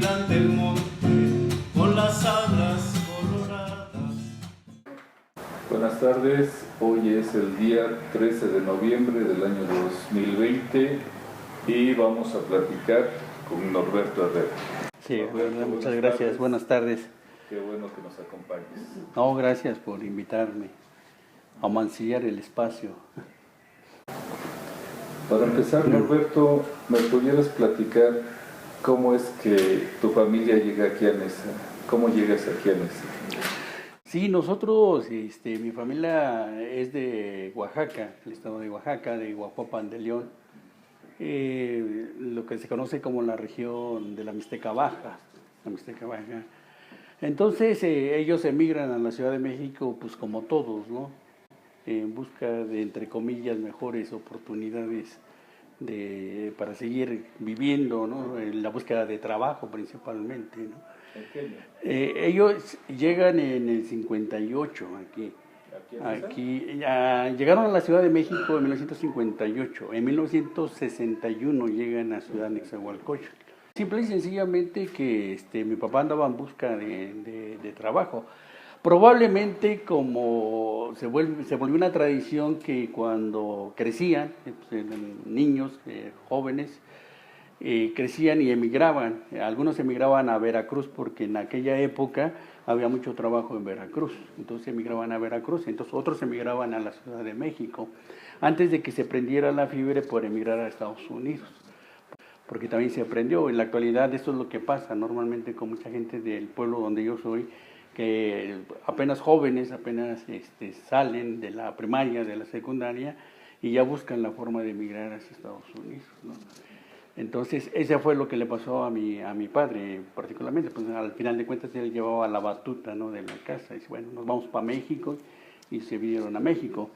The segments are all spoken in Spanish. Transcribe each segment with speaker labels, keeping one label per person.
Speaker 1: ante el monte con las alas coloradas.
Speaker 2: Buenas tardes, hoy es el día 13 de noviembre del año 2020 y vamos a platicar con Norberto Herrera.
Speaker 3: Sí,
Speaker 2: Norberto,
Speaker 3: muchas gracias,
Speaker 2: tardes.
Speaker 3: buenas tardes.
Speaker 2: Qué bueno que nos acompañes.
Speaker 3: No, gracias por invitarme a mancillar el espacio.
Speaker 2: Para empezar, Norberto, ¿me pudieras platicar cómo es que tu familia llega aquí a Neza? ¿Cómo llegas aquí a Neza?
Speaker 3: Sí, nosotros, mi familia es de Oaxaca, el estado de Oaxaca, de Huajuapan de León, lo que se conoce como la región de la Mixteca Baja, Entonces ellos emigran a la Ciudad de México, pues como todos, ¿no? En busca de, entre comillas, mejores oportunidades para seguir viviendo, ¿no? En la búsqueda de trabajo principalmente, ¿no? Ellos llegan en el 58 aquí. Llegaron a la Ciudad de México en 1958. En 1961 llegan a Ciudad Nezahualcóyotl. Simple y sencillamente que mi papá andaba en busca de trabajo. Probablemente como se volvió una tradición que cuando crecían, niños, jóvenes, crecían y emigraban. Algunos emigraban a Veracruz porque en aquella época había mucho trabajo en Veracruz. Entonces emigraban a Veracruz, entonces otros emigraban a la Ciudad de México, antes de que se prendiera la fiebre por emigrar a Estados Unidos. Porque también se aprendió. En la actualidad esto es lo que pasa normalmente con mucha gente del pueblo donde yo soy, que apenas jóvenes, apenas salen de la primaria, de la secundaria, y ya buscan la forma de emigrar hacia Estados Unidos, ¿no? Entonces, ese fue lo que le pasó a mi padre particularmente. Pues al final de cuentas él llevaba la batuta, ¿no?, de la casa. Y dice, bueno, nos vamos para México, y se vinieron a México.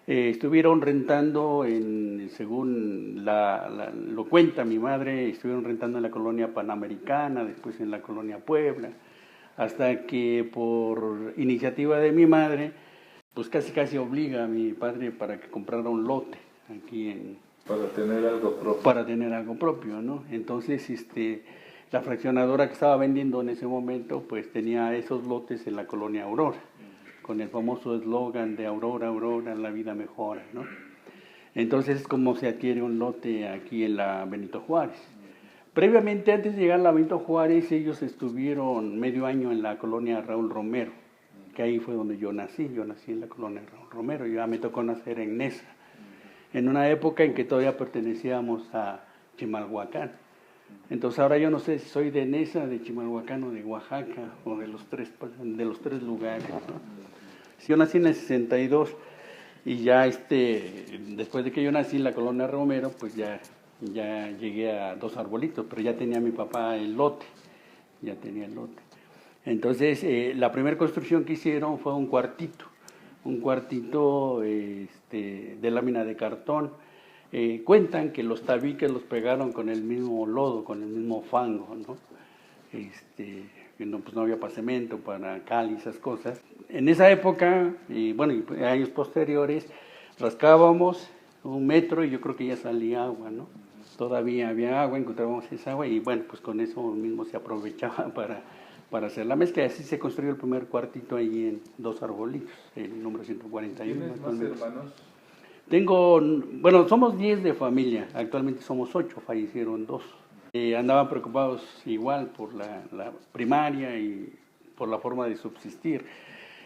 Speaker 3: Estuvieron rentando, según lo cuenta mi madre, estuvieron rentando en la colonia Panamericana, después en la colonia Puebla, hasta que por iniciativa de mi madre, pues casi obliga a mi padre para que comprara un lote aquí
Speaker 2: Para tener algo propio.
Speaker 3: Para tener algo propio, ¿no? Entonces, la fraccionadora que estaba vendiendo en ese momento, pues tenía esos lotes en la colonia Aurora, con el famoso eslogan de Aurora, Aurora, la vida mejora, ¿no? Entonces es como se adquiere un lote aquí en la Benito Juárez. Previamente, antes de llegar a la Benito Juárez, ellos estuvieron medio año en la colonia Raúl Romero, que ahí fue donde yo nací en la colonia Raúl Romero, ya me tocó nacer en Neza, en una época en que todavía pertenecíamos a Chimalhuacán. Entonces ahora yo no sé si soy de Neza, de Chimalhuacán o de Oaxaca, o de los tres lugares, ¿no? Yo nací en el 62 y ya después de que yo nací en la colonia Romero, pues ya llegué a Dos Arbolitos, pero ya tenía mi papá el lote, Entonces la primera construcción que hicieron fue un cuartito de lámina de cartón. Cuentan que los tabiques los pegaron con el mismo lodo, con el mismo fango, ¿no? Pues no había para cemento, para cal y esas cosas. En esa época, y años posteriores, rascábamos 1 metro y yo creo que ya salía agua, ¿no? Todavía había agua, encontrábamos esa agua y bueno, pues con eso mismo se aprovechaba para hacer la mezcla. Así se construyó el primer cuartito ahí en Dos Arbolitos, el número 141.
Speaker 2: ¿Tienes más
Speaker 3: hermanos? Somos 10 de familia, actualmente somos 8, fallecieron 2. Andaban preocupados igual por la primaria y por la forma de subsistir.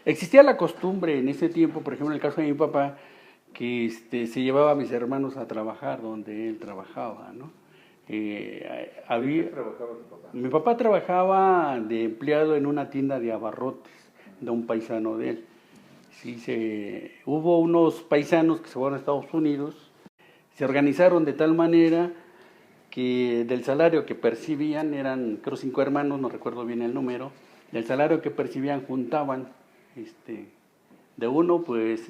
Speaker 3: Existía la costumbre en ese tiempo, por ejemplo en el caso de mi papá, que se llevaba a mis hermanos a trabajar donde él trabajaba, ¿no?
Speaker 2: ¿Qué trabajaba tu papá?
Speaker 3: Mi papá trabajaba de empleado en una tienda de abarrotes de un paisano de él. Sí, hubo unos paisanos que se fueron a Estados Unidos, se organizaron de tal manera que del salario que percibían, eran creo 5 hermanos, no recuerdo bien el número, del salario que percibían juntaban, de uno pues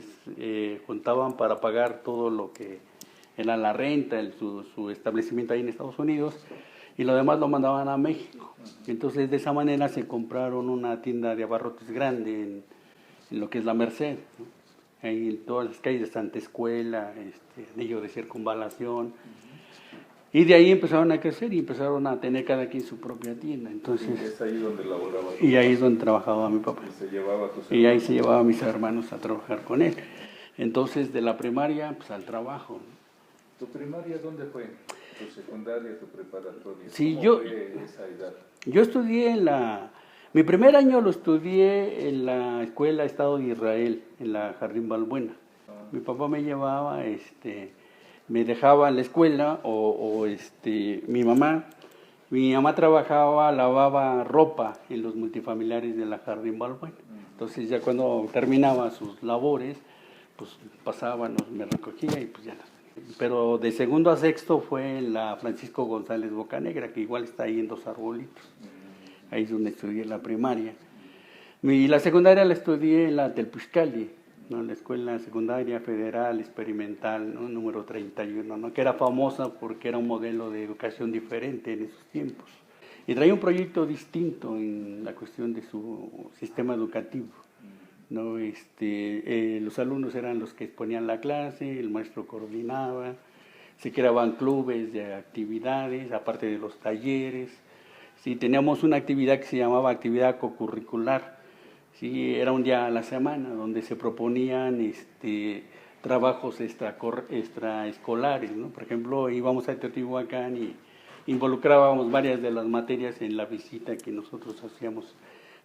Speaker 3: juntaban para pagar todo lo que era la renta, su establecimiento ahí en Estados Unidos, y lo demás lo mandaban a México. Entonces de esa manera se compraron una tienda de abarrotes grande en lo que es la Merced, ¿no? Ahí en todas las calles de Santa Escuela, anillo de circunvalación. Y de ahí empezaron a crecer y empezaron a tener cada quien su propia tienda.
Speaker 2: Y
Speaker 3: Entonces,
Speaker 2: es ahí donde laboraba.
Speaker 3: y ahí es donde trabajaba mi papá.
Speaker 2: Y se llevaba a tus
Speaker 3: Y ahí
Speaker 2: hermanos.
Speaker 3: se llevaba a mis hermanos a trabajar con él. Entonces, de la primaria, pues al trabajo.
Speaker 2: ¿Tu primaria dónde fue? ¿Tu secundaria, tu preparatoria?
Speaker 3: Sí,
Speaker 2: ¿Cómo
Speaker 3: yo-
Speaker 2: fue esa edad?
Speaker 3: Yo estudié mi primer año lo estudié en la Escuela Estado de Israel, en la Jardín Balbuena. Mi papá me llevaba, me dejaba en la escuela mi mamá trabajaba, lavaba ropa en los multifamiliares de la Jardín Balbuena. Entonces ya cuando terminaba sus labores, pues pasábamos, me recogía y pues ya las. Pero de segundo a sexto fue en la Francisco González Bocanegra, que igual está ahí en Dos Arbolitos. Ahí es donde estudié la primaria. Y la secundaria la estudié en la Telpuxcali, ¿no? La Escuela Secundaria Federal Experimental, ¿no? Número 31, ¿no? Que era famosa porque era un modelo de educación diferente en esos tiempos. Y traía un proyecto distinto en la cuestión de su sistema educativo, ¿no? Los alumnos eran los que exponían la clase, el maestro coordinaba, se creaban clubes de actividades, aparte de los talleres. Sí, teníamos una actividad que se llamaba actividad cocurricular. Sí, era un día a la semana donde se proponían trabajos extraescolares, ¿no? Por ejemplo, íbamos a Teotihuacán y involucrábamos varias de las materias en la visita que nosotros hacíamos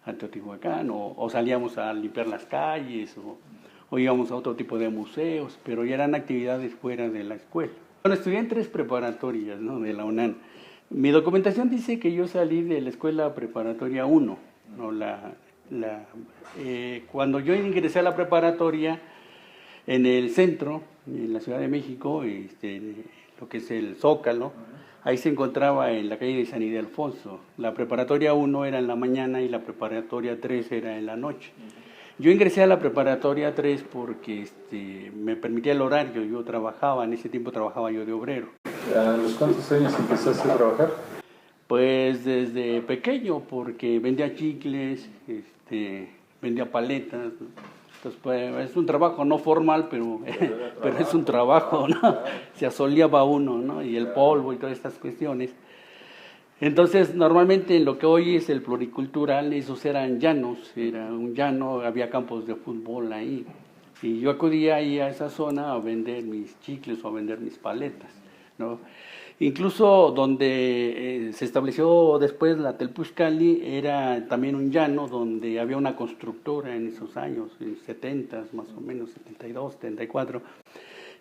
Speaker 3: a Teotihuacán, o salíamos a limpiar las calles, o íbamos a otro tipo de museos, pero ya eran actividades fuera de la escuela. Bueno, estudié en 3 preparatorias, ¿no? De la UNAM. Mi documentación dice que yo salí de la escuela preparatoria 1, ¿no? Cuando yo ingresé a la preparatoria en el centro, en la Ciudad de México, lo que es el Zócalo, ahí se encontraba en la calle de San Ildefonso. La preparatoria 1 era en la mañana y la preparatoria 3 era en la noche. Yo ingresé a la preparatoria 3 porque me permitía el horario, yo trabajaba, en ese tiempo trabajaba yo de obrero.
Speaker 2: ¿A los cuántos años empezaste a trabajar?
Speaker 3: Pues desde pequeño, porque vendía chicles, vendía paletas. Entonces, pues, es un trabajo no formal, pero es un trabajo, ¿no? Se asoleaba uno, ¿no? Y el polvo y todas estas cuestiones. Entonces, normalmente en lo que hoy es el pluricultural, esos eran llanos, era un llano, había campos de fútbol ahí. Y yo acudía ahí a esa zona a vender mis chicles o a vender mis paletas, ¿no? Incluso donde se estableció después la Telpuxcali era también un llano donde había una constructora en esos años, en 70 más o menos, 72, 74.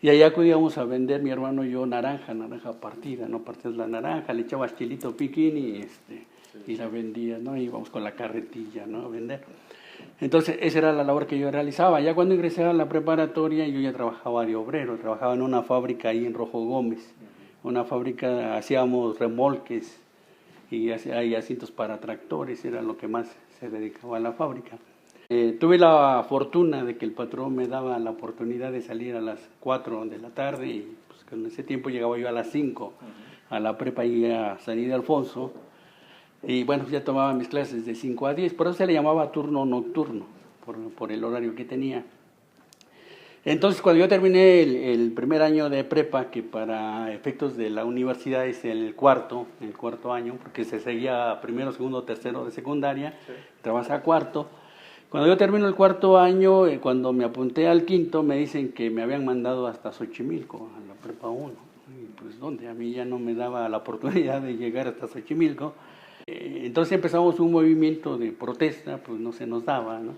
Speaker 3: Y allá acudíamos a vender mi hermano y yo naranja partida, ¿no? Partías la naranja, le echabas chilito piquín y la vendías, ¿no? Íbamos con la carretilla, ¿no? A vender. Entonces, esa era la labor que yo realizaba. Ya cuando ingresé a la preparatoria, yo ya trabajaba de obrero, trabajaba en una fábrica ahí en Rojo Gómez. Una fábrica, hacíamos remolques y asientos para tractores, era lo que más se dedicaba a la fábrica. Tuve la fortuna de que el patrón me daba la oportunidad de salir a las 4 de la tarde y pues, en ese tiempo llegaba yo a las 5 a la prepa y a San Ildefonso. Y bueno, ya tomaba mis clases de 5 a 10, por eso se le llamaba turno nocturno, por el horario que tenía. Entonces, cuando yo terminé el primer año de prepa, que para efectos de la universidad es el cuarto año, porque se seguía primero, segundo, tercero de secundaria, trabajas a cuarto. Cuando yo termino el cuarto año, cuando me apunté al quinto, me dicen que me habían mandado hasta Xochimilco, a la prepa 1. Y pues, ¿dónde? A mí ya no me daba la oportunidad de llegar hasta Xochimilco. Entonces empezamos un movimiento de protesta, pues no se nos daba, ¿no?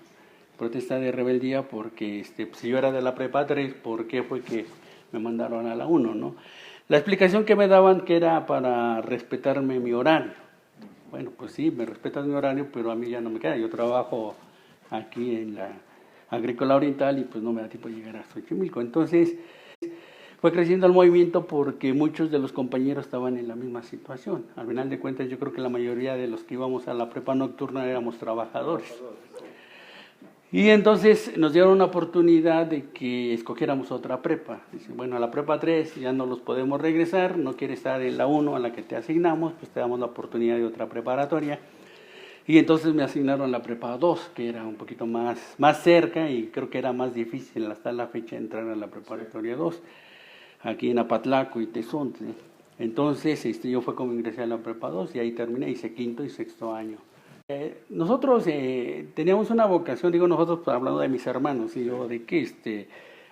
Speaker 3: Protesta de rebeldía porque si yo era de la prepa 3, ¿por qué fue que me mandaron a la 1, ¿no? La explicación que me daban que era para respetarme mi horario. Bueno, pues sí, me respetas mi horario, pero a mí ya no me queda. Yo trabajo aquí en la Agrícola Oriental y pues no me da tiempo de llegar a Xochimilco. Entonces fue creciendo el movimiento porque muchos de los compañeros estaban en la misma situación. Al final de cuentas yo creo que la mayoría de los que íbamos a la prepa nocturna éramos trabajadores. Y entonces nos dieron una oportunidad de que escogiéramos otra prepa. Dice, bueno, a la prepa 3 ya no los podemos regresar, no quieres estar en la 1 a la que te asignamos, pues te damos la oportunidad de otra preparatoria. Y entonces me asignaron la prepa 2, que era un poquito más cerca y creo que era más difícil hasta la fecha entrar a la preparatoria 2, aquí en Apatlaco y Tezontle. Entonces yo fue como ingresé a la prepa 2 y ahí terminé, hice quinto y sexto año. Nosotros teníamos una vocación, digo nosotros pues, hablando de mis hermanos, y yo de que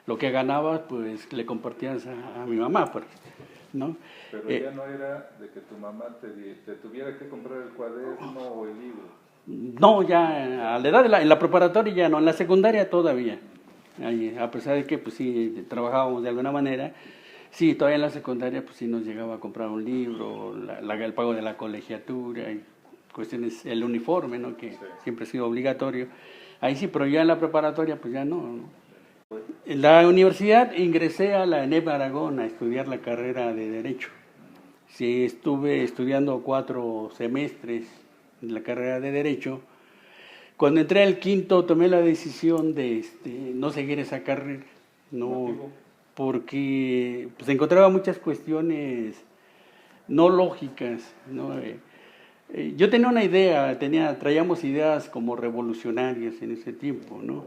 Speaker 3: lo que ganaba pues le compartías a mi mamá, pues, ¿no?
Speaker 2: Pero ya no era de que tu mamá te tuviera que comprar el cuaderno o el libro.
Speaker 3: No, ya a la edad en la preparatoria ya no, en la secundaria todavía. Ahí, a pesar de que pues sí trabajábamos de alguna manera, sí, todavía en la secundaria pues sí nos llegaba a comprar un libro, el pago de la colegiatura, y cuestiones, el uniforme, ¿no? Que sí, siempre ha sido obligatorio. Ahí sí, pero ya en la preparatoria pues ya no. En la universidad ingresé a la ENEP Aragón a estudiar la carrera de Derecho. Sí, estuve estudiando 4 semestres en la carrera de Derecho. Cuando entré al quinto tomé la decisión de no seguir esa carrera, no, porque pues encontraba muchas cuestiones no lógicas, ¿no? Yo tenía una idea, traíamos ideas como revolucionarias en ese tiempo, ¿no?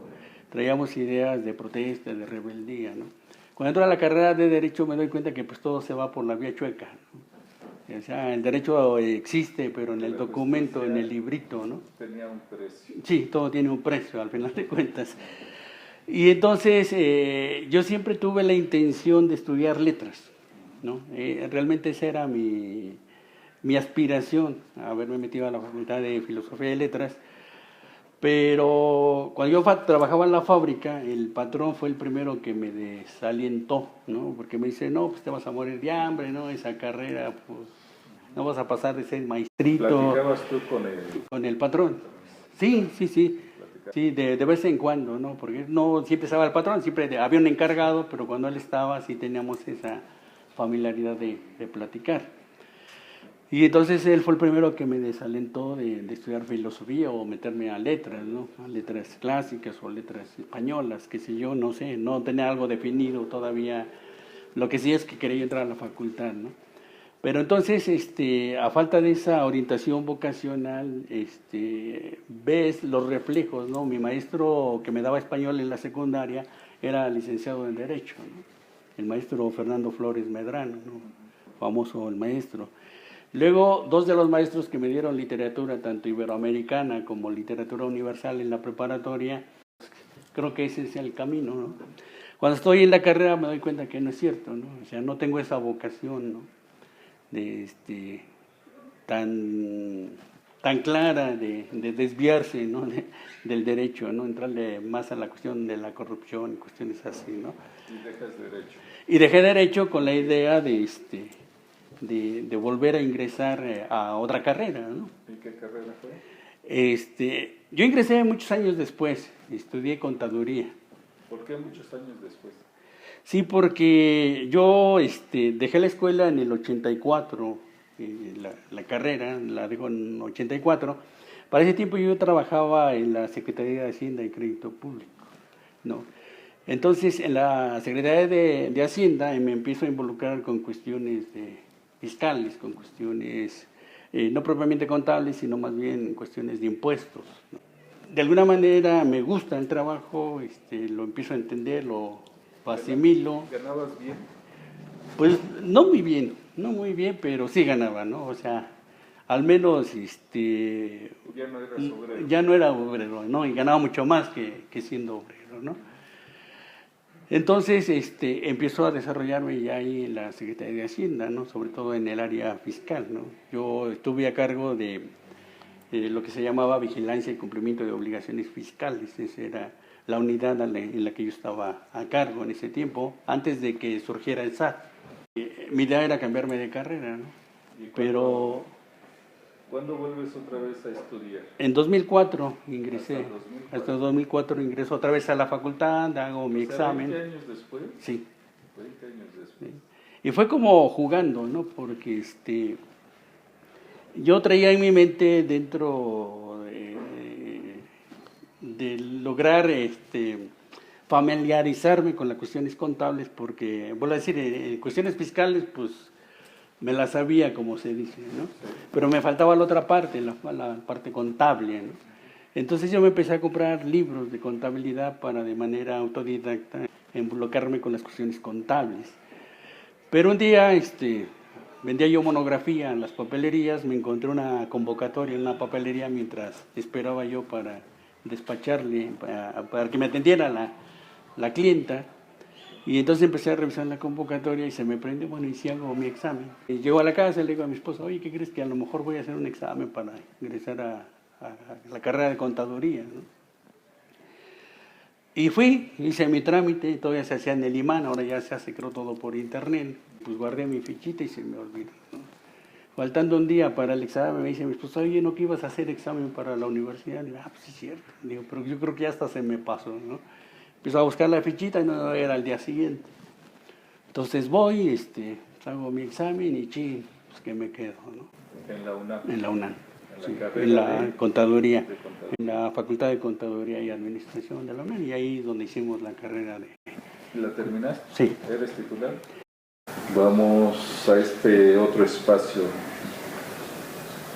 Speaker 3: Traíamos ideas de protesta, de rebeldía, ¿no? Cuando entro a la carrera de Derecho me doy cuenta que pues todo se va por la vía chueca, ¿no? O sea, el derecho existe, pero en el documento, en el librito, ¿no?
Speaker 2: Tenía un precio.
Speaker 3: Sí, todo tiene un precio, al final de cuentas. Y entonces yo siempre tuve la intención de estudiar letras, ¿no? Realmente esa era mi aspiración, haberme metido a la Facultad de Filosofía y Letras. Pero cuando yo trabajaba en la fábrica, el patrón fue el primero que me desalientó, ¿no? Porque me dice, no, pues te vas a morir de hambre, ¿no? Esa carrera, pues, no vas a pasar de ser maestrito.
Speaker 2: ¿Platicabas tú
Speaker 3: con el patrón? Sí, sí, sí. Sí, de vez en cuando, ¿no? Porque no siempre estaba el patrón, siempre había un encargado, pero cuando él estaba sí teníamos esa familiaridad de platicar. Y entonces él fue el primero que me desalentó de estudiar filosofía o meterme a letras, ¿no? A letras clásicas o letras españolas, qué sé yo, no sé, no tenía algo definido todavía. Lo que sí es que quería entrar a la facultad, ¿no? Pero entonces, a falta de esa orientación vocacional, ves los reflejos, ¿no? Mi maestro que me daba español en la secundaria era licenciado en Derecho, ¿no? El maestro Fernando Flores Medrano, ¿no? Famoso el maestro. Luego, 2 de los maestros que me dieron literatura, tanto iberoamericana como literatura universal en la preparatoria, creo que ese es el camino, ¿no? Cuando estoy en la carrera me doy cuenta que no es cierto, ¿no? O sea, no tengo esa vocación, ¿no? Tan clara de desviarse, ¿no? Del derecho, ¿no? Entrarle más a la cuestión de la corrupción y cuestiones así, ¿no?
Speaker 2: Y dejas Derecho.
Speaker 3: Y dejé Derecho con la idea de volver a ingresar a otra carrera, ¿no?
Speaker 2: ¿Y qué carrera fue?
Speaker 3: Yo ingresé muchos años después, estudié contaduría.
Speaker 2: ¿Por qué muchos años después?
Speaker 3: Sí, porque yo dejé la escuela en el 84, la carrera la dejo en 84. Para ese tiempo yo trabajaba en la Secretaría de Hacienda y Crédito Público, ¿no? Entonces, en la Secretaría de Hacienda me empiezo a involucrar con cuestiones fiscales, con cuestiones no propiamente contables, sino más bien cuestiones de impuestos, ¿no? De alguna manera me gusta el trabajo, lo empiezo a entender, lo asimilo.
Speaker 2: ¿Ganabas bien?
Speaker 3: Pues no muy bien, pero sí ganaba, ¿no? O sea, al menos
Speaker 2: Ya no eras obrero.
Speaker 3: Ya no era obrero, ¿no? Y ganaba mucho más que siendo obrero, ¿no? Entonces, empezó a desarrollarme ya ahí en la Secretaría de Hacienda, ¿no? Sobre todo en el área fiscal, ¿no? Yo estuve a cargo de lo que se llamaba vigilancia y cumplimiento de obligaciones fiscales. Esa era la unidad en la que yo estaba a cargo en ese tiempo, antes de que surgiera el SAT. Mi idea era cambiarme de carrera, ¿no? Pero
Speaker 2: ¿cuándo vuelves otra vez a estudiar?
Speaker 3: En 2004 ingresé.
Speaker 2: Hasta
Speaker 3: 2004 ingreso otra vez a la facultad, hago mi examen.
Speaker 2: 20 años después.
Speaker 3: Sí.
Speaker 2: 20 años después.
Speaker 3: Sí. Y fue como jugando, ¿no? Porque yo traía en mi mente dentro de lograr familiarizarme con las cuestiones contables, porque, vuelvo a decir, en cuestiones fiscales, pues me las sabía, como se dice, ¿no? Sí. Pero me faltaba la otra parte, la parte contable, ¿no? Entonces yo me empecé a comprar libros de contabilidad para de manera autodidacta involucrarme con las cuestiones contables. Pero un día vendía yo monografía en las papelerías, me encontré una convocatoria en una papelería mientras esperaba yo para despacharle, para que me atendiera la clienta. Y entonces empecé a revisar la convocatoria y se me prendió, bueno, y si hago mi examen. Y llego a la casa y le digo a mi esposa, oye, ¿qué crees? Que a lo mejor voy a hacer un examen para ingresar a la carrera de contaduría, ¿no? Y fui, hice mi trámite, todavía se hacía en el imán, ahora ya se hace creo todo por internet. Pues guardé mi fichita y se me olvidó, ¿no? Faltando un día para el examen, me dice mi esposa, oye, ¿no que ibas a hacer examen para la universidad? Y digo, pues sí es cierto. Digo, pero yo creo que ya hasta se me pasó, ¿no? Empiezo a buscar la fichita y no era el día siguiente. Entonces voy, hago mi examen y pues que me quedo, ¿no?
Speaker 2: En la UNAM.
Speaker 3: En la UNAM.
Speaker 2: En la
Speaker 3: en la contaduría, en la Facultad de Contaduría y Administración de la UNAM, y ahí es donde hicimos la carrera de...
Speaker 2: ¿La terminaste?
Speaker 3: Sí.
Speaker 2: ¿Eres titular? Vamos a este otro espacio.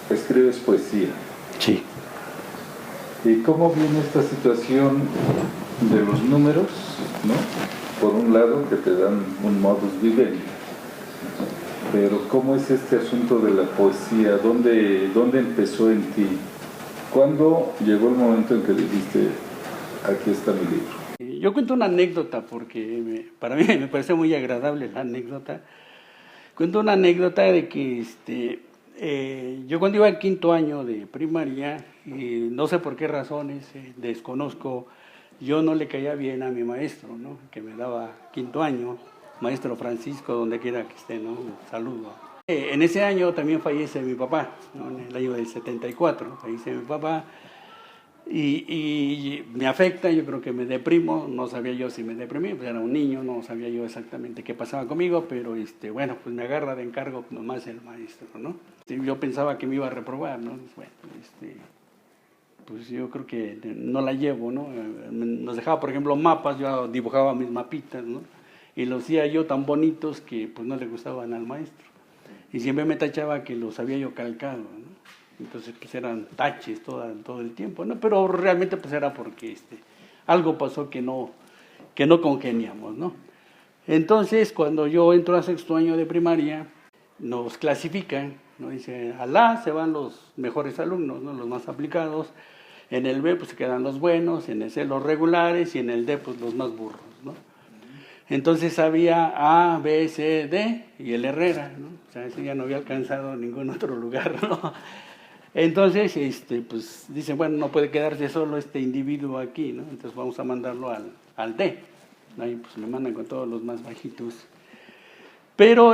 Speaker 2: Escribes poesía.
Speaker 3: Sí.
Speaker 2: ¿Y cómo viene esta situación de los números, ¿no? Por un lado, que te dan un modus vivendi, pero ¿cómo es este asunto de la poesía? ¿Dónde empezó en ti? ¿Cuándo llegó el momento en que dijiste, aquí está mi libro?
Speaker 3: Yo cuento una anécdota porque para mí me parece muy agradable la anécdota. Cuento una anécdota de que yo cuando iba al 5º año de primaria, no sé por qué razones, desconozco, yo no le caía bien a mi maestro, ¿no? Que me daba 5º año, maestro Francisco, donde quiera que esté, ¿no? Un saludo. En ese año también fallece mi papá, ¿no? En el año del 74, fallece mi papá, y me afecta, yo creo que me deprimo, no sabía yo si me deprimí, pues era un niño, no sabía yo exactamente qué pasaba conmigo, pero bueno, pues me agarra de encargo nomás el maestro, ¿no? Yo pensaba que me iba a reprobar, ¿no? Bueno, pues yo creo que no la llevo, ¿no? Nos dejaba, por ejemplo, mapas, yo dibujaba mis mapitas, ¿no? Y los hacía yo tan bonitos que pues no le gustaban al maestro. Y siempre me tachaba que los había yo calcado, ¿no? Entonces pues eran taches todo el tiempo, ¿no? Pero realmente pues era porque algo pasó que no congeniamos, ¿no? Entonces cuando yo entro a 6º año de primaria, nos clasifican, ¿no? Dice, al A se van los mejores alumnos, ¿no? Los más aplicados, en el B pues se quedan los buenos, en el C los regulares y en el D pues los más burros, ¿no? Entonces había A, B, C, D y el Herrera, ¿no? O sea, ese ya no había alcanzado ningún otro lugar, ¿no? Entonces, pues dicen, bueno, no puede quedarse solo este individuo aquí, ¿no? Entonces vamos a mandarlo al D. Ahí pues me mandan con todos los más bajitos. Pero,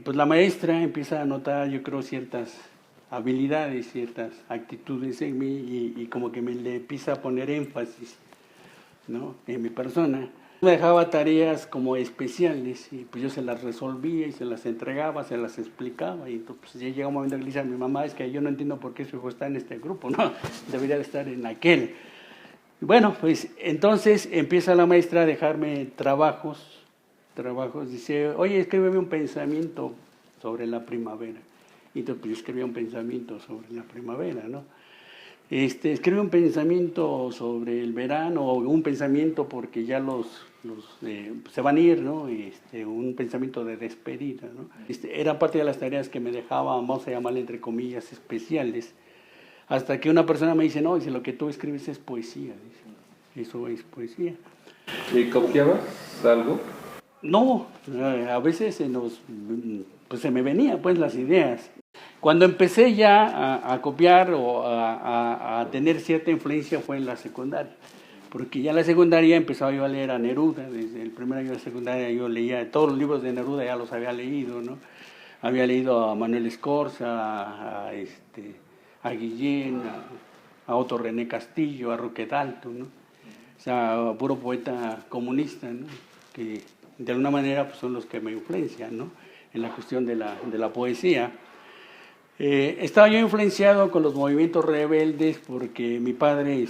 Speaker 3: pues la maestra empieza a notar, yo creo, ciertas habilidades, ciertas actitudes en mí y como que le empieza a poner énfasis, ¿no? En mi persona. Me dejaba tareas como especiales y pues yo se las resolvía y se las entregaba, se las explicaba y entonces pues, ya llega un momento que le dice a mi mamá, es que yo no entiendo por qué su hijo está en este grupo, ¿no? Debería de estar en aquel. Bueno, pues entonces empieza la maestra a dejarme trabajos, dice, oye, escríbeme un pensamiento sobre la primavera. Y entonces pues, yo escribía un pensamiento sobre la primavera, ¿no? Escribe un pensamiento sobre el verano, o un pensamiento porque ya se van a ir, ¿no? Un pensamiento de despedida, ¿no? Era parte de las tareas que me dejaba, vamos a llamarle entre comillas, especiales, hasta que una persona me dice, no, dice, lo que tú escribes es poesía, dice, eso es poesía.
Speaker 2: ¿Y copiabas algo?
Speaker 3: No, a veces pues se me venían pues las ideas. Cuando empecé ya a copiar o a tener cierta influencia fue en la secundaria, porque ya en la secundaria empezaba yo a leer a Neruda, desde el primer año de secundaria yo leía todos los libros de Neruda, ya los había leído, ¿no? Había leído a Manuel Escorza, a Guillén, a Otto René Castillo, a Roque Dalton, ¿no? O sea, puro poeta comunista, ¿no? Que de alguna manera pues, son los que me influencian, ¿no? En la cuestión de la poesía. Estaba yo influenciado con los movimientos rebeldes porque mi padre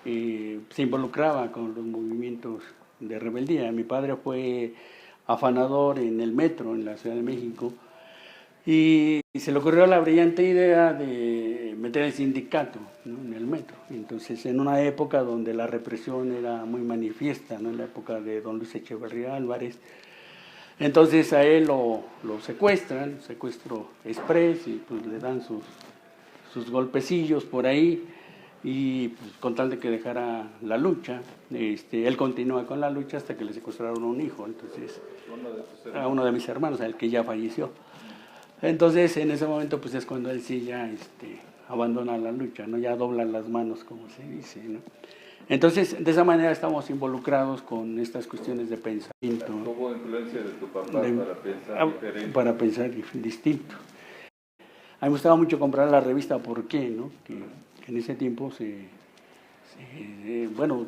Speaker 3: se involucraba con los movimientos de rebeldía. Mi padre fue afanador en el metro en la Ciudad de México y se le ocurrió la brillante idea de meter el sindicato, ¿no? En el metro. Entonces, en una época donde la represión era muy manifiesta, ¿no? En la época de don Luis Echeverría Álvarez, Entonces a él lo secuestran, secuestro express, y pues le dan sus golpecillos por ahí, y pues, con tal de que dejara la lucha, él continúa con la lucha hasta que le secuestraron a un hijo, entonces a uno de mis hermanos, al que ya falleció. Entonces en ese momento pues es cuando él sí ya abandona la lucha, ¿no? Ya dobla las manos, como se dice, ¿no? Entonces, de esa manera estamos involucrados con estas cuestiones de pensamiento.
Speaker 2: ¿Hubo influencia de tu papá para pensar diferente?
Speaker 3: Para pensar distinto. A mí me gustaba mucho comprar la revista ¿Por qué?, ¿no? Que en ese tiempo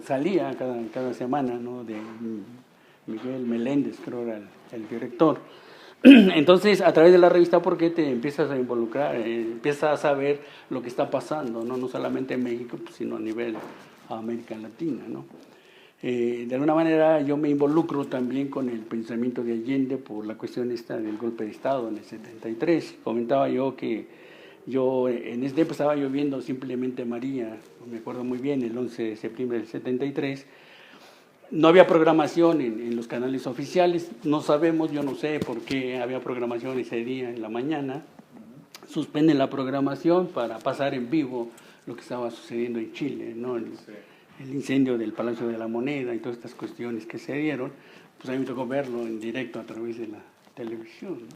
Speaker 3: salía cada semana, ¿no? De Miguel Meléndez, creo era el director. Entonces, a través de la revista ¿Por qué?, te empiezas a involucrar, empiezas a saber lo que está pasando, no solamente en México, pues, sino a nivel América Latina, ¿no? De alguna manera yo me involucro también con el pensamiento de Allende por la cuestión esta del golpe de Estado en el 73. Comentaba yo que yo en ese tiempo estaba yo viendo Simplemente María, me acuerdo muy bien, el 11 de septiembre del 73. No había programación en los canales oficiales, no sabemos, yo no sé por qué había programación ese día en la mañana. Suspenden la programación para pasar en vivo lo que estaba sucediendo en Chile, ¿no? El incendio del Palacio de la Moneda y todas estas cuestiones que se dieron, pues a mí me tocó verlo en directo a través de la televisión, ¿no?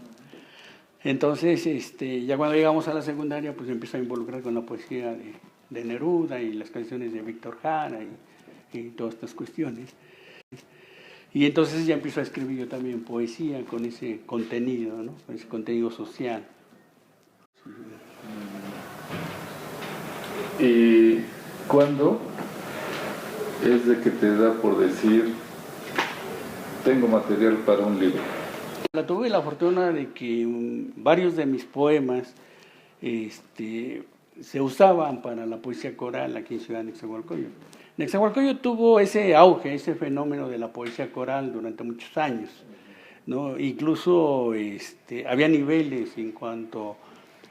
Speaker 3: Entonces, ya cuando llegamos a la secundaria, pues empiezo a involucrar con la poesía de Neruda y las canciones de Víctor Jara y todas estas cuestiones. Y entonces ya empiezo a escribir yo también poesía con ese contenido, ¿no? Con ese contenido social.
Speaker 2: ¿Y cuándo es de que te da por decir, tengo material para un libro?
Speaker 3: Tuve la fortuna de que varios de mis poemas se usaban para la poesía coral aquí en Ciudad de Nezahualcóyotl. Nezahualcóyotl tuvo ese auge, ese fenómeno de la poesía coral durante muchos años, ¿no? Incluso había niveles en cuanto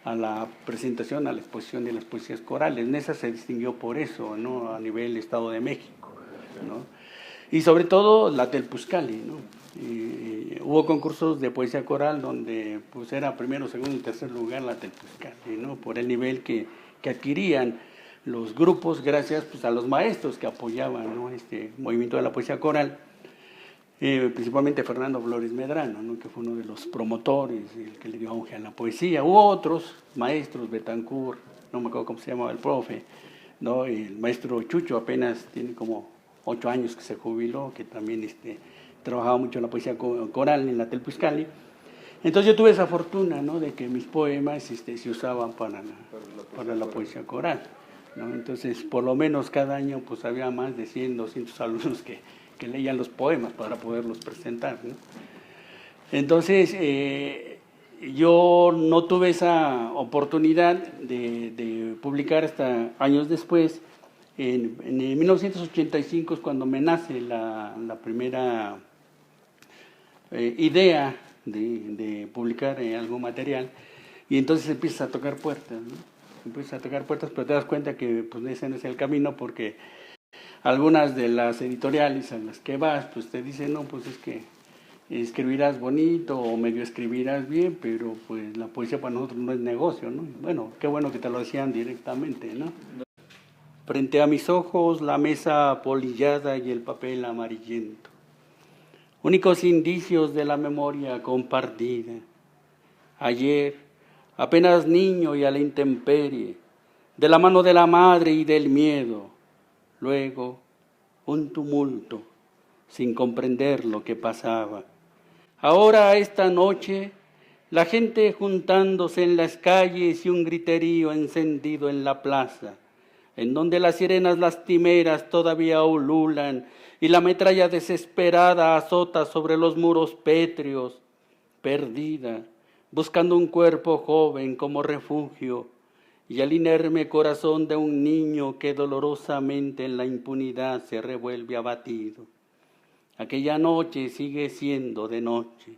Speaker 3: a la presentación, a la exposición de las poesías corales. Neza se distinguió por eso, ¿no? A nivel Estado de México, ¿no? Y sobre todo la Telpuzcali, ¿no? Hubo concursos de poesía coral donde pues era primero, segundo y tercer lugar la Telpuzcali, ¿no? Por el nivel que adquirían los grupos gracias pues, a los maestros que apoyaban, ¿no? Este movimiento de la poesía coral. Principalmente Fernando Flores Medrano, ¿no? Que fue uno de los promotores, el que le dio auge a la poesía. Hubo otros maestros, Betancourt, no me acuerdo cómo se llamaba el profe, ¿no? El maestro Chucho apenas tiene como 8 años que se jubiló, que también trabajaba mucho en la poesía coral en la Telpuzcali. Entonces yo tuve esa fortuna, ¿no? De que mis poemas se usaban para la poesía coral, ¿no? Entonces por lo menos cada año pues había más de 100, 200 alumnos que leían los poemas para poderlos presentar, ¿no? Entonces, yo no tuve esa oportunidad de publicar hasta años después. En 1985 es cuando me nace la primera idea de publicar algún material, y entonces empiezas a tocar puertas, ¿no? Empiezas a tocar puertas, pero te das cuenta que pues, ese no es el camino, porque algunas de las editoriales a las que vas, pues te dicen, no, pues es que escribirás bonito o medio escribirás bien, pero pues la poesía para nosotros no es negocio, ¿no? Bueno, qué bueno que te lo decían directamente, ¿no? Frente a mis ojos la mesa polillada y el papel amarillento, únicos indicios de la memoria compartida. Ayer, apenas niño y a la intemperie, de la mano de la madre y del miedo. Luego, un tumulto, sin comprender lo que pasaba. Ahora, esta noche, la gente juntándose en las calles y un griterío encendido en la plaza, en donde las sirenas lastimeras todavía ululan y la metralla desesperada azota sobre los muros pétreos, perdida, buscando un cuerpo joven como refugio, y el inerme corazón de un niño que dolorosamente en la impunidad se revuelve abatido. Aquella noche sigue siendo de noche.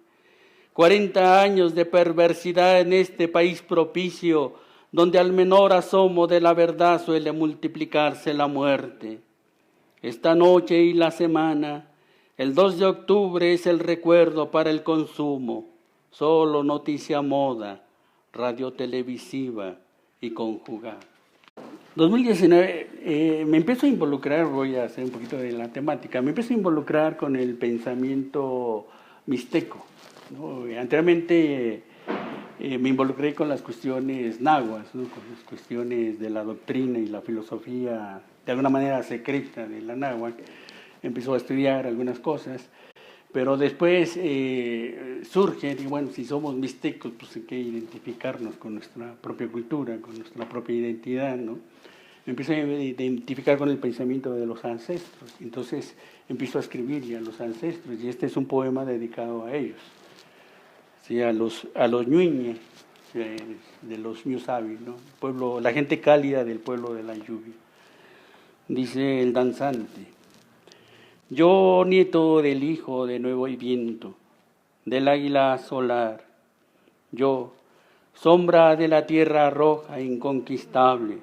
Speaker 3: 40 años de perversidad en este país propicio, donde al menor asomo de la verdad suele multiplicarse la muerte. Esta noche y la semana, El 2 de octubre es el recuerdo para el consumo, solo noticia moda, radio televisiva y conjugada. 2019 me empiezo a involucrar, voy a hacer un poquito de la temática, me empiezo a involucrar con el pensamiento mixteco, ¿no? Anteriormente me involucré con las cuestiones nahuas, ¿no? Con las cuestiones de la doctrina y la filosofía de alguna manera secreta de la náhuatl. Empezó a estudiar algunas cosas, pero después surge, y bueno, si somos mixtecos, pues hay que identificarnos con nuestra propia cultura, con nuestra propia identidad, ¿no? Me empiezo a identificar con el pensamiento de los ancestros, entonces empiezo a escribir a los ancestros, y este es un poema dedicado a ellos, ¿sí? A los ñuñe, de los ñusabi, ¿no? Pueblo, la gente cálida del pueblo de la lluvia. Dice el danzante: yo, nieto del hijo de nuevo y viento, del águila solar, yo, sombra de la tierra roja inconquistable,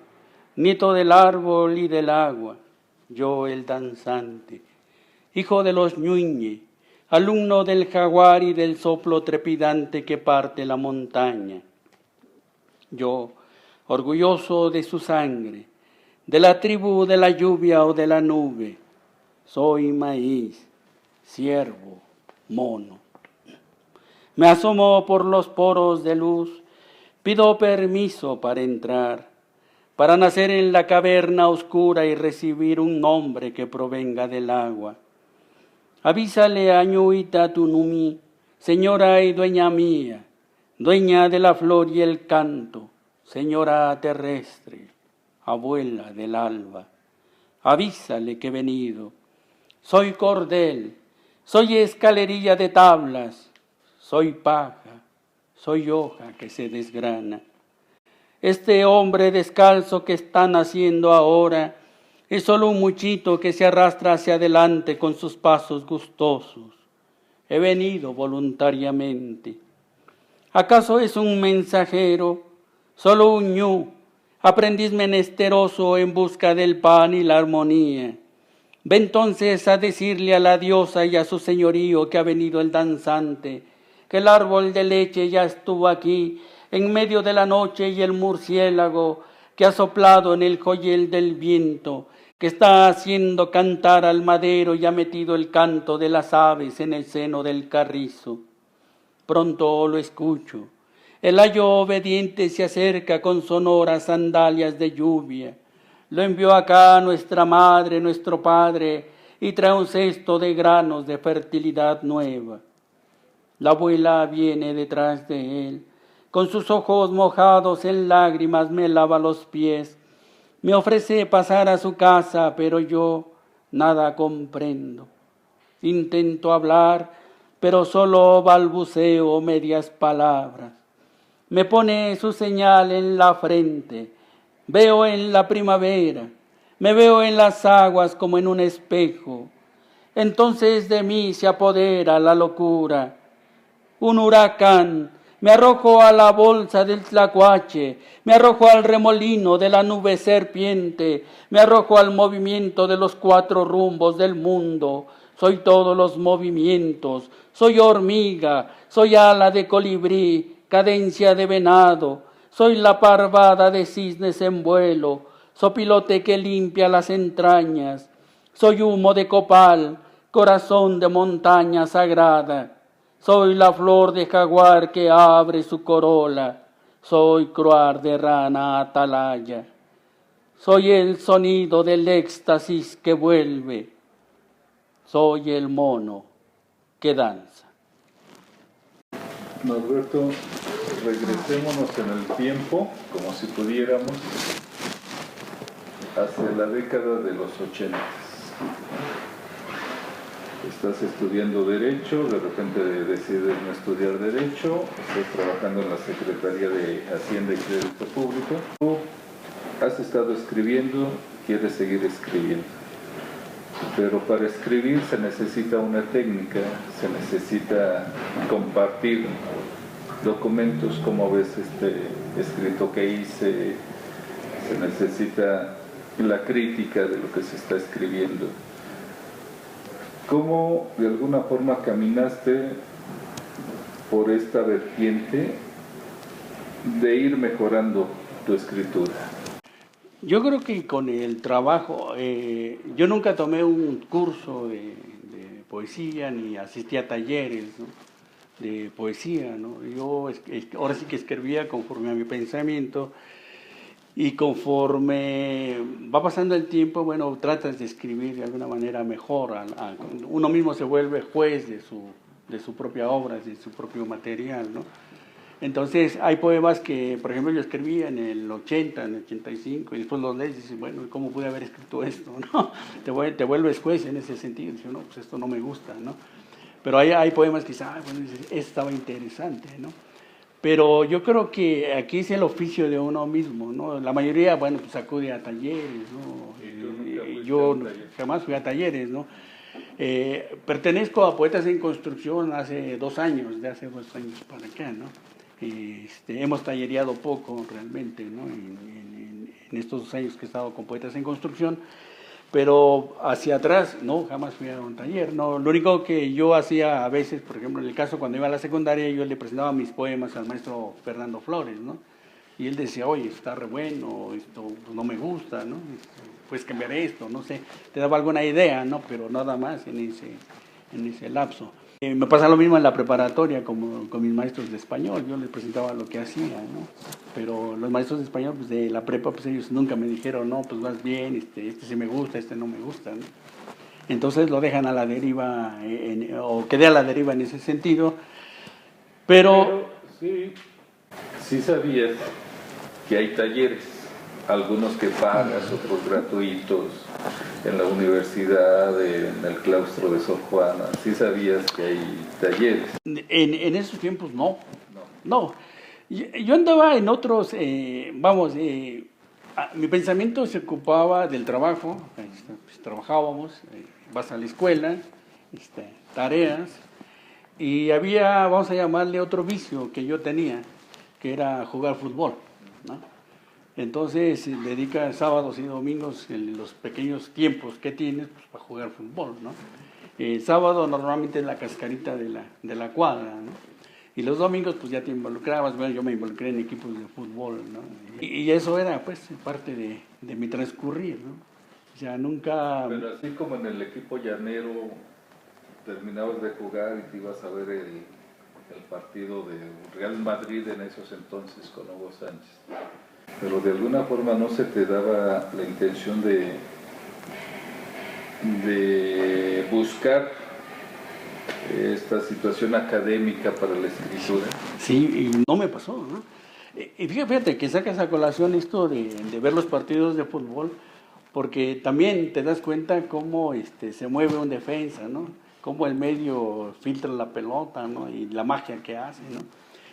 Speaker 3: nieto del árbol y del agua, yo el danzante, hijo de los ñuñe, alumno del jaguar y del soplo trepidante que parte la montaña, yo, orgulloso de su sangre, de la tribu de la lluvia o de la nube, soy maíz, ciervo, mono. Me asomo por los poros de luz, pido permiso para entrar, para nacer en la caverna oscura y recibir un nombre que provenga del agua. Avísale a Ñuita Tunumi, señora y dueña mía, dueña de la flor y el canto, señora terrestre, abuela del alba. Avísale que he venido. Soy cordel, soy escalerilla de tablas, soy paja, soy hoja que se desgrana. Este hombre descalzo que está naciendo ahora es solo un muchito que se arrastra hacia adelante con sus pasos gustosos. He venido voluntariamente. ¿Acaso es un mensajero, solo un ñu, aprendiz menesteroso en busca del pan y la armonía? Ve entonces a decirle a la diosa y a su señorío que ha venido el danzante, que el árbol de leche ya estuvo aquí en medio de la noche y el murciélago que ha soplado en el joyel del viento, que está haciendo cantar al madero y ha metido el canto de las aves en el seno del carrizo. Pronto lo escucho. El ayo obediente se acerca con sonoras sandalias de lluvia. Lo envió acá nuestra madre, nuestro padre, y trae un cesto de granos de fertilidad nueva. La abuela viene detrás de él. Con sus ojos mojados en lágrimas me lava los pies. Me ofrece pasar a su casa, pero yo nada comprendo. Intento hablar, pero solo balbuceo medias palabras. Me pone su señal en la frente. Veo en la primavera. Me veo en las aguas como en un espejo. Entonces de mí se apodera la locura. Un huracán. Me arrojo a la bolsa del tlacuache, me arrojo al remolino de la nube serpiente, me arrojo al movimiento de los cuatro rumbos del mundo. Soy todos los movimientos, soy hormiga, soy ala de colibrí, cadencia de venado, soy la parvada de cisnes en vuelo, sopilote que limpia las entrañas, soy humo de copal, corazón de montaña sagrada. Soy la flor de jaguar que abre su corola, soy croar de rana atalaya, soy el sonido del éxtasis que vuelve, soy el mono que danza.
Speaker 2: Norberto, regresémonos en el tiempo, como si pudiéramos, hacia la década de los 80. Estás estudiando Derecho, de repente decides no estudiar Derecho, estás trabajando en la Secretaría de Hacienda y Crédito Público. Tú has estado escribiendo, quieres seguir escribiendo. Pero para escribir se necesita una técnica, se necesita compartir documentos, como ves este escrito que hice, se necesita la crítica de lo que se está escribiendo. ¿Cómo de alguna forma caminaste por esta vertiente de ir mejorando tu escritura?
Speaker 3: Yo creo que con el trabajo, yo nunca tomé un curso de poesía ni asistí a talleres, ¿no?, de poesía, ¿no? Yo ahora sí que escribía conforme a mi pensamiento, y conforme va pasando el tiempo, bueno, tratas de escribir de alguna manera mejor. Uno mismo se vuelve juez de su propia obra, de su propio material, ¿no? Entonces, hay poemas que, por ejemplo, yo escribía en el 80, en el 85, y después los lees y dices, bueno, ¿cómo pude haber escrito esto? ¿No? Te vuelves juez en ese sentido. Dices, no, pues esto no me gusta, ¿no? Pero hay poemas que dices, bueno, este estaba interesante, ¿no? Pero yo creo que aquí es el oficio de uno mismo, ¿no? La mayoría, bueno, pues acude a talleres, ¿no? Yo jamás fui a talleres, ¿no? Pertenezco a Poetas en Construcción hace 2 años, de hace 2 años para acá, ¿no? Hemos tallereado poco realmente, ¿no? En estos 2 años que he estado con Poetas en Construcción, pero hacia atrás, no, jamás fui a un taller, no. Lo único que yo hacía a veces, por ejemplo, en el caso cuando iba a la secundaria, yo le presentaba mis poemas al maestro Fernando Flores, ¿no? Y él decía, oye, está re bueno, esto pues, no me gusta, ¿no? Puedes cambiar esto, no sé, te daba alguna idea, ¿no? Pero nada más en ese lapso. Me pasa lo mismo en la preparatoria como con mis maestros de español, yo les presentaba lo que hacía, ¿no? Pero los maestros de español, pues de la prepa, pues ellos nunca me dijeron, no, pues vas bien, este sí me gusta, este no me gusta, ¿no? Entonces lo dejan a la deriva, o quedé a la deriva en ese sentido, pero
Speaker 2: sí sabías que hay talleres, algunos que pagas, otros gratuitos, en la universidad, en el claustro de Sor Juana. ¿Sí sabías que hay talleres?
Speaker 3: En esos tiempos no. Yo andaba en otros, mi pensamiento se ocupaba del trabajo, pues, trabajábamos, vas a la escuela, tareas, y había, vamos a llamarle otro vicio que yo tenía, que era jugar fútbol, ¿no? Entonces dedicas sábados y domingos, en los pequeños tiempos que tienes, pues, para jugar fútbol, ¿no? El sábado normalmente en la cascarita de la cuadra, ¿no? Y los domingos pues ya te involucrabas. Bueno, yo me involucré en equipos de fútbol, ¿no? Y eso era pues parte de mi transcurrir, ¿no? O sea, nunca...
Speaker 2: Pero así como en el equipo llanero, terminabas de jugar y te ibas a ver el partido de Real Madrid en esos entonces con Hugo Sánchez. Pero de alguna forma no se te daba la intención de buscar esta situación académica para la escritura.
Speaker 3: Sí, y no me pasó, ¿no? Y fíjate que sacas a colación esto de ver los partidos de fútbol, porque también te das cuenta cómo se mueve un defensa, ¿no? Cómo el medio filtra la pelota, ¿no? Y la magia que hace, ¿no?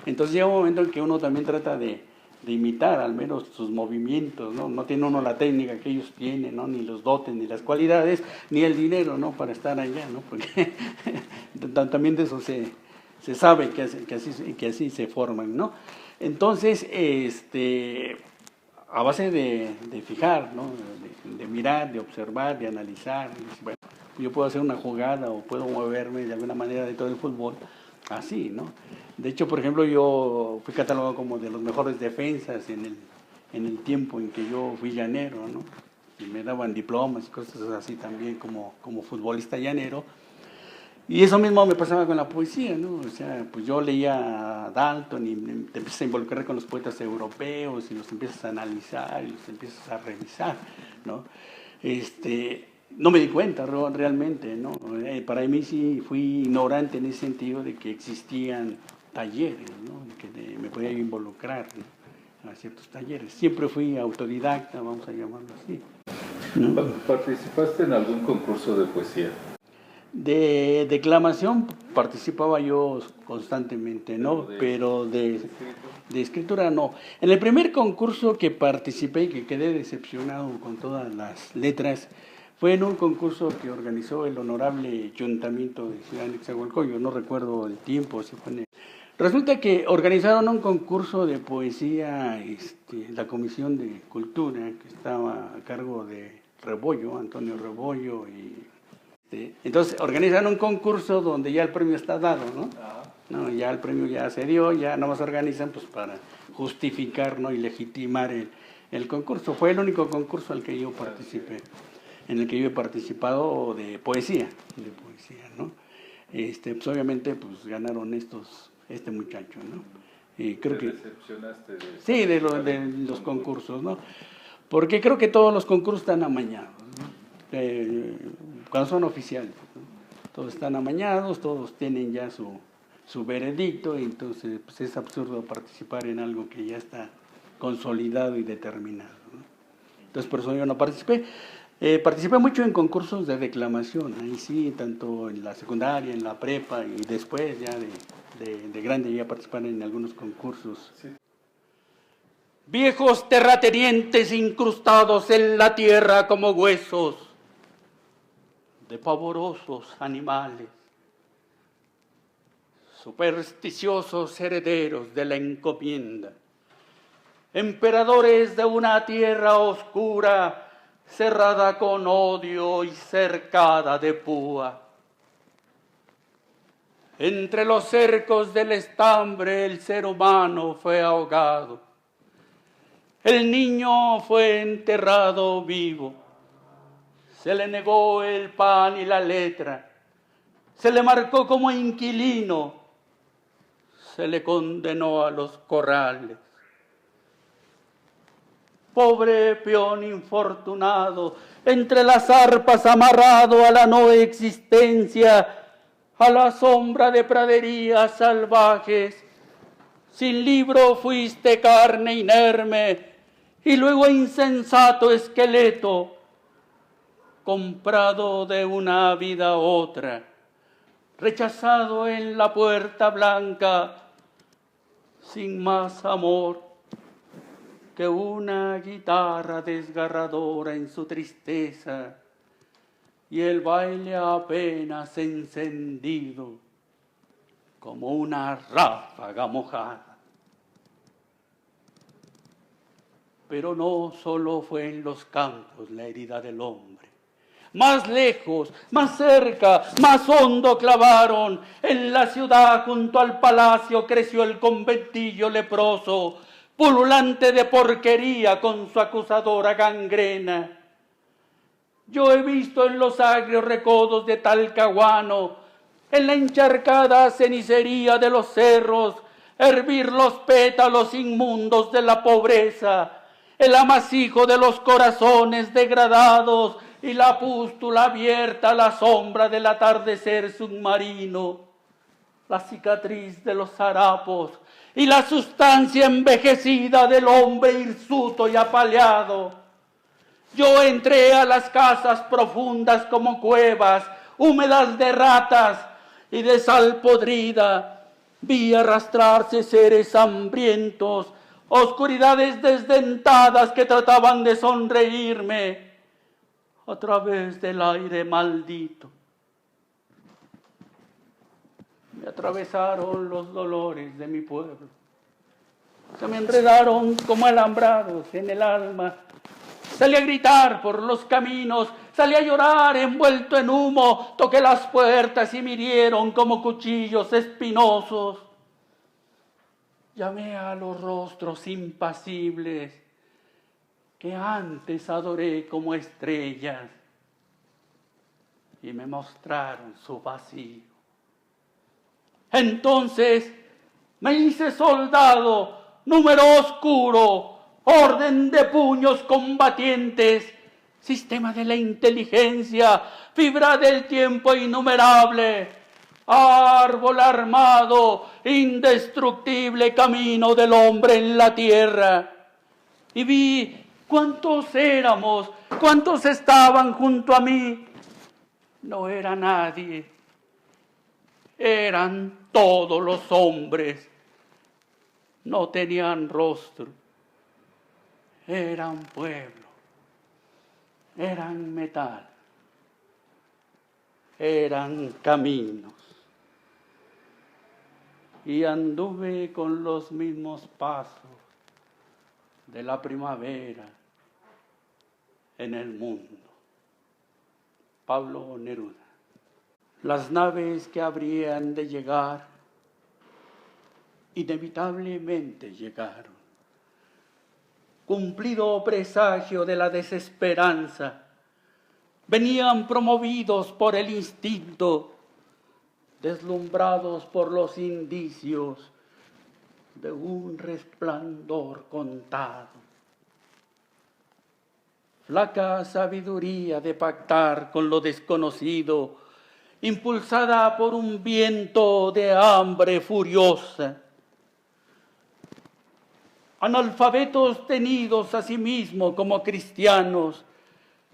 Speaker 3: Entonces llega un momento en que uno también trata de imitar al menos sus movimientos, ¿no? No tiene uno la técnica que ellos tienen, ¿no? Ni los dotes, ni las cualidades, ni el dinero, ¿no? Para estar allá, ¿no? Porque también de eso se sabe que así se forman, ¿no? Entonces, a base de fijar, ¿no? De mirar, de observar, de analizar, bueno, yo puedo hacer una jugada o puedo moverme de alguna manera dentro del fútbol, así, ¿no? De hecho, por ejemplo, yo fui catalogado como de los mejores defensas en el tiempo en que yo fui llanero, ¿no? Y me daban diplomas y cosas así también como futbolista llanero. Y eso mismo me pasaba con la poesía, ¿no? O sea, pues yo leía a Dalton y te empiezas a involucrar con los poetas europeos y los empiezas a analizar y los empiezas a revisar, ¿no? No me di cuenta realmente, ¿no? Para mí sí fui ignorante en ese sentido de que existían talleres, ¿no? De que me podía involucrar, ¿no? A ciertos talleres. Siempre fui autodidacta, vamos a llamarlo así, ¿no?
Speaker 2: ¿Participaste en algún concurso de poesía?
Speaker 3: De declamación participaba yo constantemente, ¿no? Pero de escritura no. En el primer concurso que participé y que quedé decepcionado con todas las letras fue en un concurso que organizó el honorable Ayuntamiento de Ciudad Nezahualcóyotl. No recuerdo el tiempo, si fue Resulta que organizaron un concurso de poesía, la Comisión de Cultura, que estaba a cargo de Rebollo, Antonio Rebollo, y Entonces organizan un concurso donde ya el premio está dado, ¿no?
Speaker 2: Ajá.
Speaker 3: No, ya el premio ya se dio, ya nomás organizan pues para justificar, ¿no? Y legitimar el concurso. Fue el único concurso al que yo participé, en el que yo he participado de poesía, ¿no? Pues obviamente pues ganaron este muchacho, ¿no? Y creo
Speaker 2: ¿Te
Speaker 3: que
Speaker 2: decepcionaste de eso?
Speaker 3: sí, de los concursos, ¿no? Porque creo que todos los concursos están amañados, ¿no? Cuando son oficiales, ¿no? Todos están amañados, todos tienen ya su veredicto, y entonces pues es absurdo participar en algo que ya está consolidado y determinado, ¿no? Entonces por eso yo no participé. Participé mucho en concursos de declamación, ahí sí, tanto en la secundaria, en la prepa, y después ya de grande llegué a participar en algunos concursos.
Speaker 2: Sí.
Speaker 3: Viejos terratenientes incrustados en la tierra como huesos de pavorosos animales, supersticiosos herederos de la encomienda, emperadores de una tierra oscura, cerrada con odio y cercada de púa. Entre los cercos del estambre el ser humano fue ahogado. El niño fue enterrado vivo. Se le negó el pan y la letra. Se le marcó como inquilino. Se le condenó a los corrales. Pobre peón infortunado, entre las arpas amarrado a la no existencia, a la sombra de praderías salvajes. Sin libro fuiste carne inerme, y luego insensato esqueleto, comprado de una vida a otra, rechazado en la puerta blanca, sin más amor que una guitarra desgarradora en su tristeza, y el baile apenas encendido como una ráfaga mojada. Pero no solo fue en los campos la herida del hombre. Más lejos, más cerca, más hondo clavaron. En la ciudad junto al palacio creció el conventillo leproso, pululante de porquería con su acusadora gangrena. Yo he visto en los agrios recodos de Talcahuano, en la encharcada cenicería de los cerros, hervir los pétalos inmundos de la pobreza, el amasijo de los corazones degradados y la pústula abierta a la sombra del atardecer submarino, la cicatriz de los harapos y la sustancia envejecida del hombre hirsuto y apaleado. Yo entré a las casas profundas como cuevas, húmedas de ratas y de sal podrida. Vi arrastrarse seres hambrientos, oscuridades desdentadas que trataban de sonreírme a través del aire maldito. Me atravesaron los dolores de mi pueblo. Se me enredaron como alambrados en el alma. Salí a gritar por los caminos, salí a llorar envuelto en humo, toqué las puertas y me hirieron como cuchillos espinosos. Llamé a los rostros impasibles que antes adoré como estrellas y me mostraron su vacío. Entonces me hice soldado, número oscuro, orden de puños combatientes, sistema de la inteligencia, fibra del tiempo innumerable, árbol armado, indestructible camino del hombre en la tierra. Y vi cuántos éramos, cuántos estaban junto a mí. No era nadie, eran todos los hombres. No tenían rostro, eran pueblo, eran metal, eran caminos. Y anduve con los mismos pasos de la primavera en el mundo. Pablo Neruda. Las naves que habrían de llegar, inevitablemente llegaron. Cumplido presagio de la desesperanza, venían promovidos por el instinto, deslumbrados por los indicios de un resplandor contado. Flaca sabiduría de pactar con lo desconocido, impulsada por un viento de hambre furiosa. Analfabetos tenidos a sí mismos como cristianos,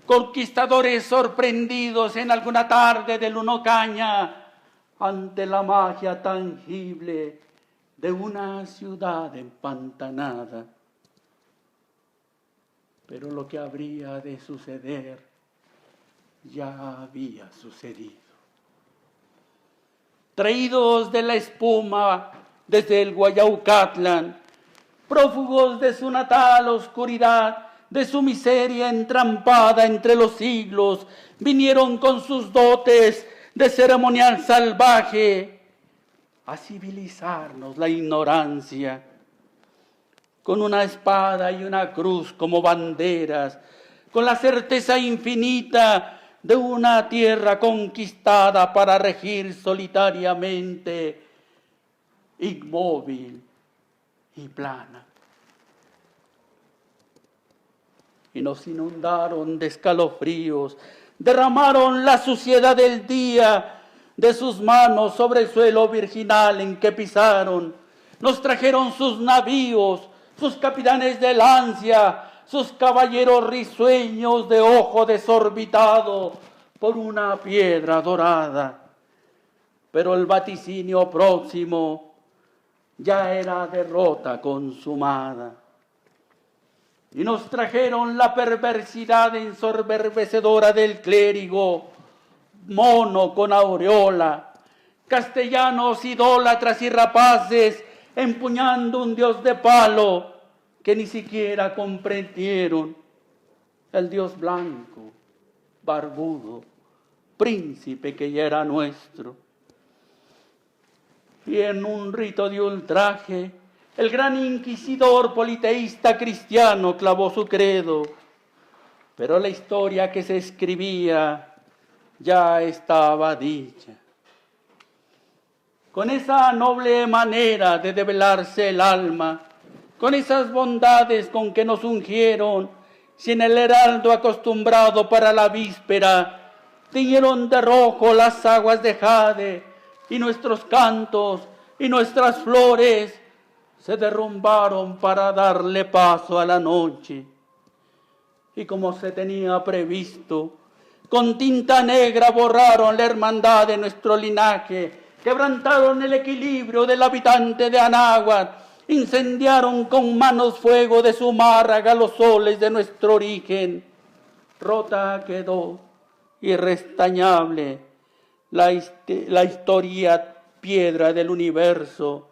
Speaker 3: conquistadores sorprendidos en alguna tarde de luna caña ante la magia tangible de una ciudad empantanada. Pero lo que habría de suceder ya había sucedido. Traídos de la espuma desde el Guayaucatlán, prófugos de su natal oscuridad, de su miseria entrampada entre los siglos, vinieron con sus dotes de ceremonial salvaje a civilizarnos la ignorancia, con una espada y una cruz como banderas, con la certeza infinita de una tierra conquistada para regir solitariamente, inmóvil y plana. Y nos inundaron de escalofríos, derramaron la suciedad del día de sus manos sobre el suelo virginal en que pisaron, nos trajeron sus navíos, sus capitanes de lancia, sus caballeros risueños de ojo desorbitado por una piedra dorada. Pero el vaticinio próximo ya era derrota consumada. Y nos trajeron la perversidad ensoberbecedora del clérigo, mono con aureola, castellanos idólatras y rapaces, empuñando un dios de palo que ni siquiera comprendieron, el dios blanco, barbudo, príncipe que ya era nuestro. Y en un rito de ultraje, el gran inquisidor politeísta cristiano clavó su credo, pero la historia que se escribía ya estaba dicha. Con esa noble manera de develarse el alma, con esas bondades con que nos ungieron, sin el heraldo acostumbrado para la víspera, tiñeron de rojo las aguas de jade, y nuestros cantos y nuestras flores se derrumbaron para darle paso a la noche. Y como se tenía previsto, con tinta negra borraron la hermandad de nuestro linaje, quebrantaron el equilibrio del habitante de Anáhuac, incendiaron con manos fuego de su márraga los soles de nuestro origen. Rota quedó, irrestañable, la historia piedra del universo,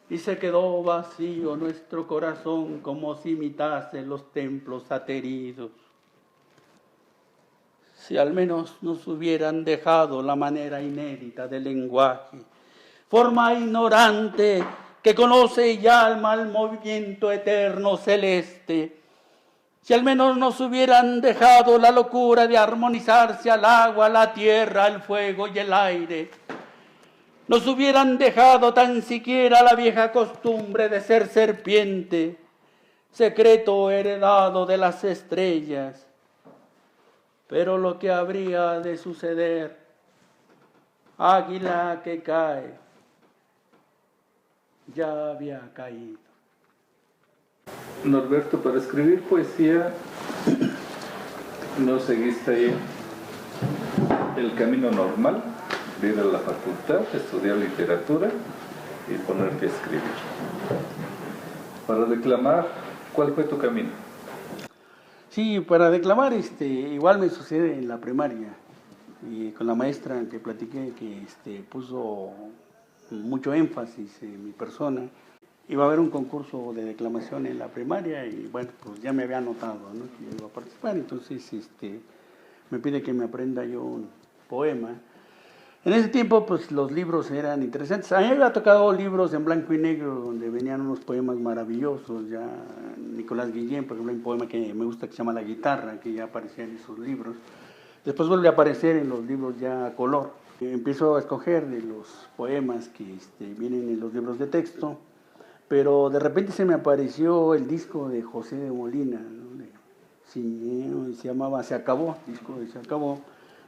Speaker 3: y se quedó vacío nuestro corazón como si imitase los templos ateridos. Si al menos nos hubieran dejado la manera inédita del lenguaje, forma ignorante que conoce y alma el movimiento eterno celeste. Si al menos nos hubieran dejado la locura de armonizarse al agua, la tierra, el fuego y el aire. Nos hubieran dejado tan siquiera la vieja costumbre de ser serpiente, secreto heredado de las estrellas. Pero lo que habría de suceder, águila que cae, ya había caído.
Speaker 2: Norberto, para escribir poesía, ¿no seguiste ahí el camino normal de ir a la facultad, estudiar literatura y ponerte a escribir? Para declamar, ¿cuál fue tu camino?
Speaker 3: Sí, para declamar igual me sucede en la primaria, y con la maestra que platiqué que puso mucho énfasis en mi persona. Iba a haber un concurso de declamación en la primaria y bueno, pues ya me había anotado, ¿no?, que yo iba a participar. Entonces me pide que me aprenda yo un poema. En ese tiempo, pues los libros eran interesantes. A mí me había tocado libros en blanco y negro donde venían unos poemas maravillosos. Ya Nicolás Guillén, por ejemplo, hay un poema que me gusta que se llama La guitarra, que ya aparecía en esos libros. Después vuelve a aparecer en los libros ya a color. Empiezo a escoger de los poemas que vienen en los libros de texto, pero de repente se me apareció el disco de José de Molina, ¿no? Se llamaba Se Acabó, disco de Se Acabó,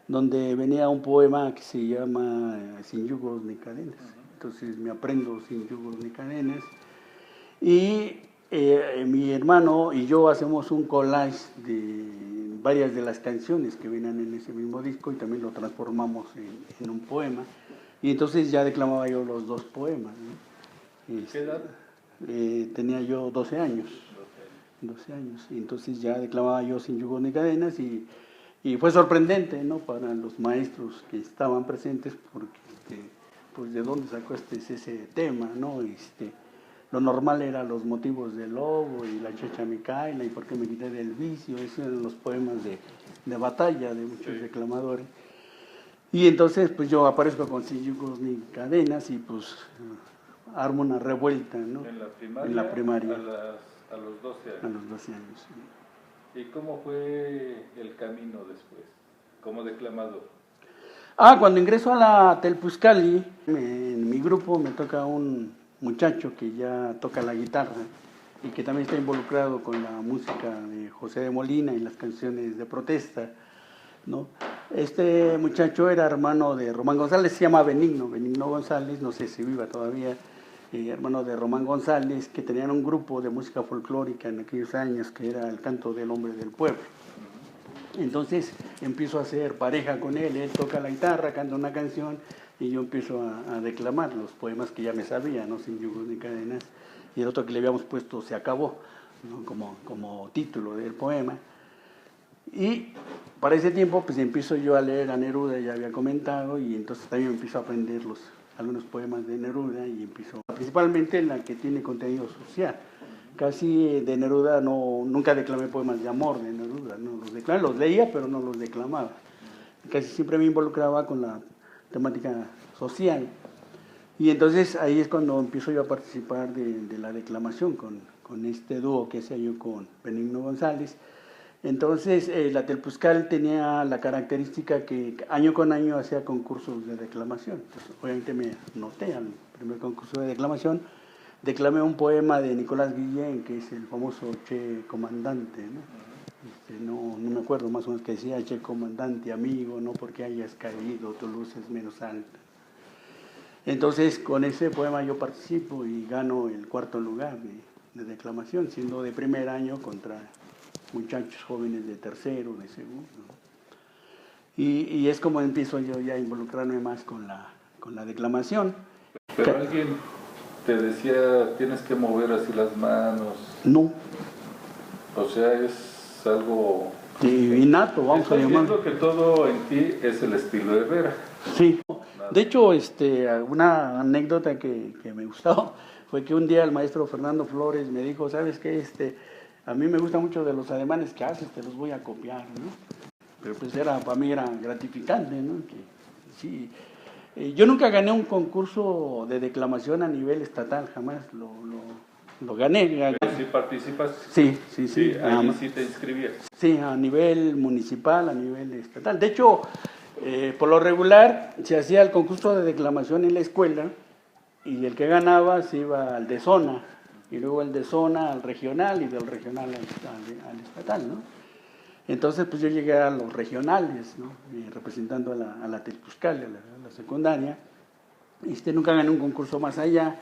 Speaker 3: donde venía un poema que se llama Sin yugos ni cadenas. Entonces me aprendo Sin yugos ni cadenas. Y mi hermano y yo hacemos un collage de varias de las canciones que venían en ese mismo disco y también lo transformamos en un poema. Y entonces ya declamaba yo los dos poemas, ¿no?
Speaker 2: ¿Qué edad?
Speaker 3: Tenía yo 12 años. 12 años. Y entonces ya declamaba yo Sin yugos ni cadenas y fue sorprendente, ¿no? Para los maestros que estaban presentes porque, pues, ¿de dónde sacó ese tema, no? Lo normal eran los motivos del lobo y la chacha Micaela y por qué me quité del vicio. Esos eran los poemas de batalla de muchos declamadores. Y entonces, pues yo aparezco con Sin yugos ni cadenas y pues armo una revuelta, ¿no?
Speaker 2: ¿En la primaria?
Speaker 3: En la primaria.
Speaker 2: A los 12 años.
Speaker 3: A los 12 años, sí.
Speaker 2: ¿Y cómo fue el camino después, como declamador?
Speaker 3: Cuando ingreso a la Telpuzcali, en mi grupo me toca un muchacho que ya toca la guitarra y que también está involucrado con la música de José de Molina y las canciones de protesta, ¿no? Este muchacho era hermano de Román González, se llama Benigno González, no sé si viva todavía, hermano de Román González, que tenían un grupo de música folclórica en aquellos años que era el canto del hombre del pueblo. Entonces empiezo a hacer pareja con él toca la guitarra, canta una canción y yo empiezo a declamar los poemas que ya me sabía, ¿no? Sin yugos ni cadenas, y el otro que le habíamos puesto Se Acabó, ¿no? como título del poema. Y para ese tiempo pues empiezo yo a leer a Neruda, ya había comentado, y entonces también empiezo a aprender algunos poemas de Neruda y empiezo, principalmente en la que tiene contenido social. Casi de Neruda nunca declamé poemas de amor de Neruda, no los declamé, los leía pero no los declamaba. Casi siempre me involucraba con la temática social. Y entonces ahí es cuando empiezo yo a participar de la declamación con este dúo que hacía yo con Benigno González. Entonces la Telpuzcal tenía la característica que año con año hacía concursos de declamación. Entonces, obviamente me anoté al primer concurso de declamación, declamé un poema de Nicolás Guillén, que es el famoso Che Comandante, ¿no? No me acuerdo más o menos que decía: Che Comandante, amigo, no porque hayas caído, tu luz es menos alta. Entonces con ese poema yo participo y gano el 4º lugar de declamación, siendo de primer año contra muchachos jóvenes de tercero, de segundo. Y es como empiezo yo ya a involucrarme más con la declamación.
Speaker 2: Pero alguien te decía, tienes que mover así las manos.
Speaker 3: No.
Speaker 2: O sea, es algo
Speaker 3: innato, vamos a llamarlo.
Speaker 2: Estoy viendo que todo en ti es el estilo de Vera.
Speaker 3: Sí. De hecho, una anécdota que me gustó fue que un día el maestro Fernando Flores me dijo: ¿sabes qué? A mí me gusta mucho de los ademanes que haces, te los voy a copiar, ¿no? Pero pues para mí era gratificante, ¿no? Que, sí. Yo nunca gané un concurso de declamación a nivel estatal, jamás lo gané.
Speaker 2: ¿Pero si participas?
Speaker 3: Sí.
Speaker 2: Ahí sí te inscribías.
Speaker 3: Sí, a nivel municipal, a nivel estatal. De hecho, por lo regular se hacía el concurso de declamación en la escuela y el que ganaba se iba al de zona, y luego el de zona al regional y del regional al estatal, ¿no? Entonces pues yo llegué a los regionales, ¿no? Representando a la Telpuzcali, a la secundaria. Nunca gané un concurso más allá.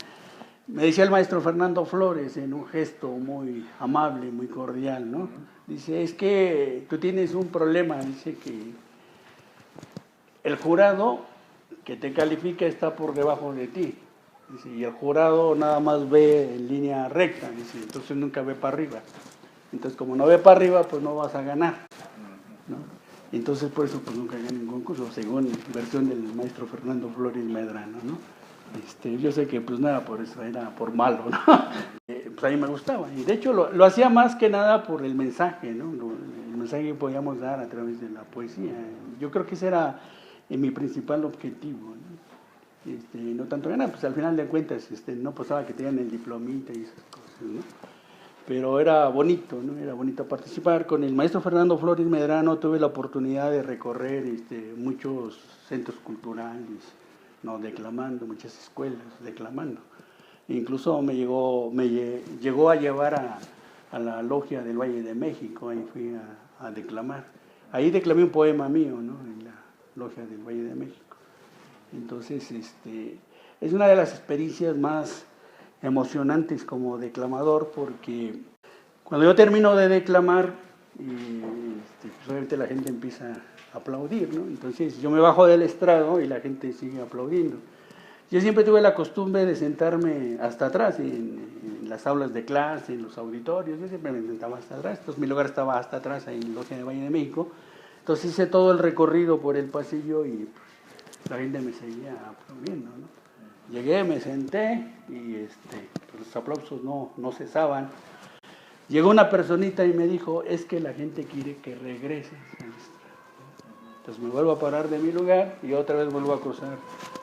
Speaker 3: Me decía el maestro Fernando Flores en un gesto muy amable, muy cordial, ¿no? Dice: es que tú tienes un problema, dice que el jurado que te califica está por debajo de ti. Dice, y el jurado nada más ve en línea recta, dice, entonces nunca ve para arriba. Entonces, como no ve para arriba, pues no vas a ganar, ¿no? Entonces, por eso, pues nunca gané un concurso, según versión del maestro Fernando Flores Medrano, ¿no? Yo sé que pues nada por eso, era por malo, ¿no? Pues a mí me gustaba. Y de hecho lo hacía más que nada por el mensaje, ¿no? El mensaje que podíamos dar a través de la poesía. Yo creo que ese era mi principal objetivo, ¿no? No tanto ganar, pues al final de cuentas no pasaba que tenían el diplomita y esas cosas, ¿no? Pero era bonito, ¿no? Era bonito participar. Con el maestro Fernando Flores Medrano tuve la oportunidad de recorrer muchos centros culturales, ¿no? Declamando, muchas escuelas declamando. Incluso me llegó a llevar a la logia del Valle de México, ahí fui a declamar. Ahí declamé un poema mío, ¿no? En la logia del Valle de México. Entonces, es una de las experiencias más emocionantes como declamador, porque cuando yo termino de declamar, pues obviamente la gente empieza a aplaudir, ¿no? Entonces yo me bajo del estrado y la gente sigue aplaudiendo. Yo siempre tuve la costumbre de sentarme hasta atrás, en las aulas de clase, en los auditorios, yo siempre me sentaba hasta atrás, entonces mi lugar estaba hasta atrás, ahí en la logia del Valle de México. Entonces hice todo el recorrido por el pasillo y pues, la gente me seguía aplaudiendo, ¿no? Llegué, me senté y los aplausos no cesaban. Llegó una personita y me dijo, es que la gente quiere que regreses. Entonces me vuelvo a parar de mi lugar y otra vez vuelvo a cruzar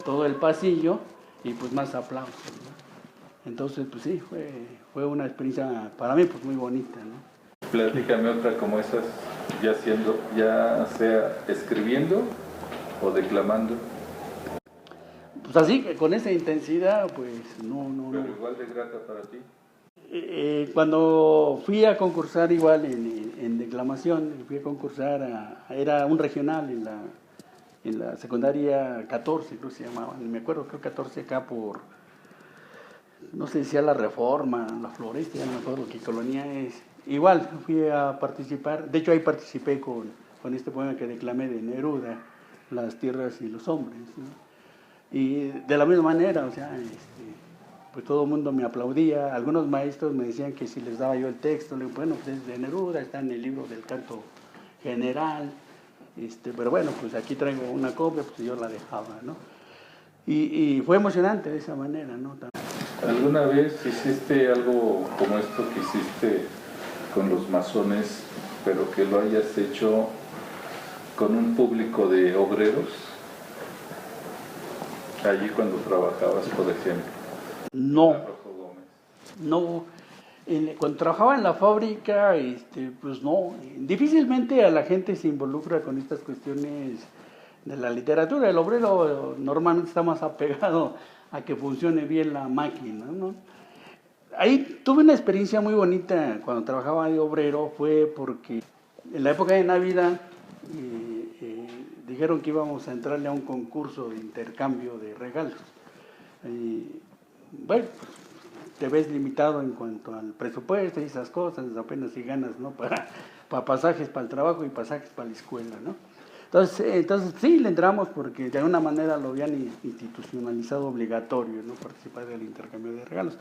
Speaker 3: todo el pasillo y pues más aplausos, ¿no? Entonces pues sí, fue una experiencia para mí pues muy bonita, ¿no?
Speaker 2: Platícame otra como esas, ya sea escribiendo o declamando.
Speaker 3: Pues así, con esa intensidad, pues no.
Speaker 2: Pero igual de grata para ti.
Speaker 3: Cuando fui a concursar igual en declamación, fui a concursar, era un regional en la secundaria 14, creo que se llamaba, me acuerdo, creo 14 acá por, no sé si era La Reforma, La Floresta, ya no me acuerdo qué colonia es. Igual fui a participar, de hecho ahí participé con este poema que declamé de Neruda, Las tierras y los hombres, ¿no? Y de la misma manera, o sea, pues todo el mundo me aplaudía. Algunos maestros me decían que si les daba yo el texto, le digo, bueno, pues es de Neruda, está en el libro del canto general, pero bueno, pues aquí traigo una copia, pues yo la dejaba, ¿no? Y fue emocionante de esa manera, ¿no?
Speaker 2: ¿Alguna vez hiciste algo como esto que hiciste con los masones, pero que lo hayas hecho con un público de obreros? Allí cuando trabajabas, por ejemplo.
Speaker 3: No, cuando trabajaba en la fábrica, pues no, difícilmente a la gente se involucra con estas cuestiones de la literatura. El obrero normalmente está más apegado a que funcione bien la máquina, ¿no? Ahí tuve una experiencia muy bonita cuando trabajaba de obrero, fue porque en la época de Navidad dijeron que íbamos a entrarle a un concurso de intercambio de regalos. Bueno, pues, te ves limitado en cuanto al presupuesto y esas cosas, apenas si ganas, ¿no? Para pasajes para el trabajo y pasajes para la escuela, ¿no? Entonces sí, le entramos porque de alguna manera lo habían institucionalizado obligatorio, ¿no? Participar del intercambio de regalos.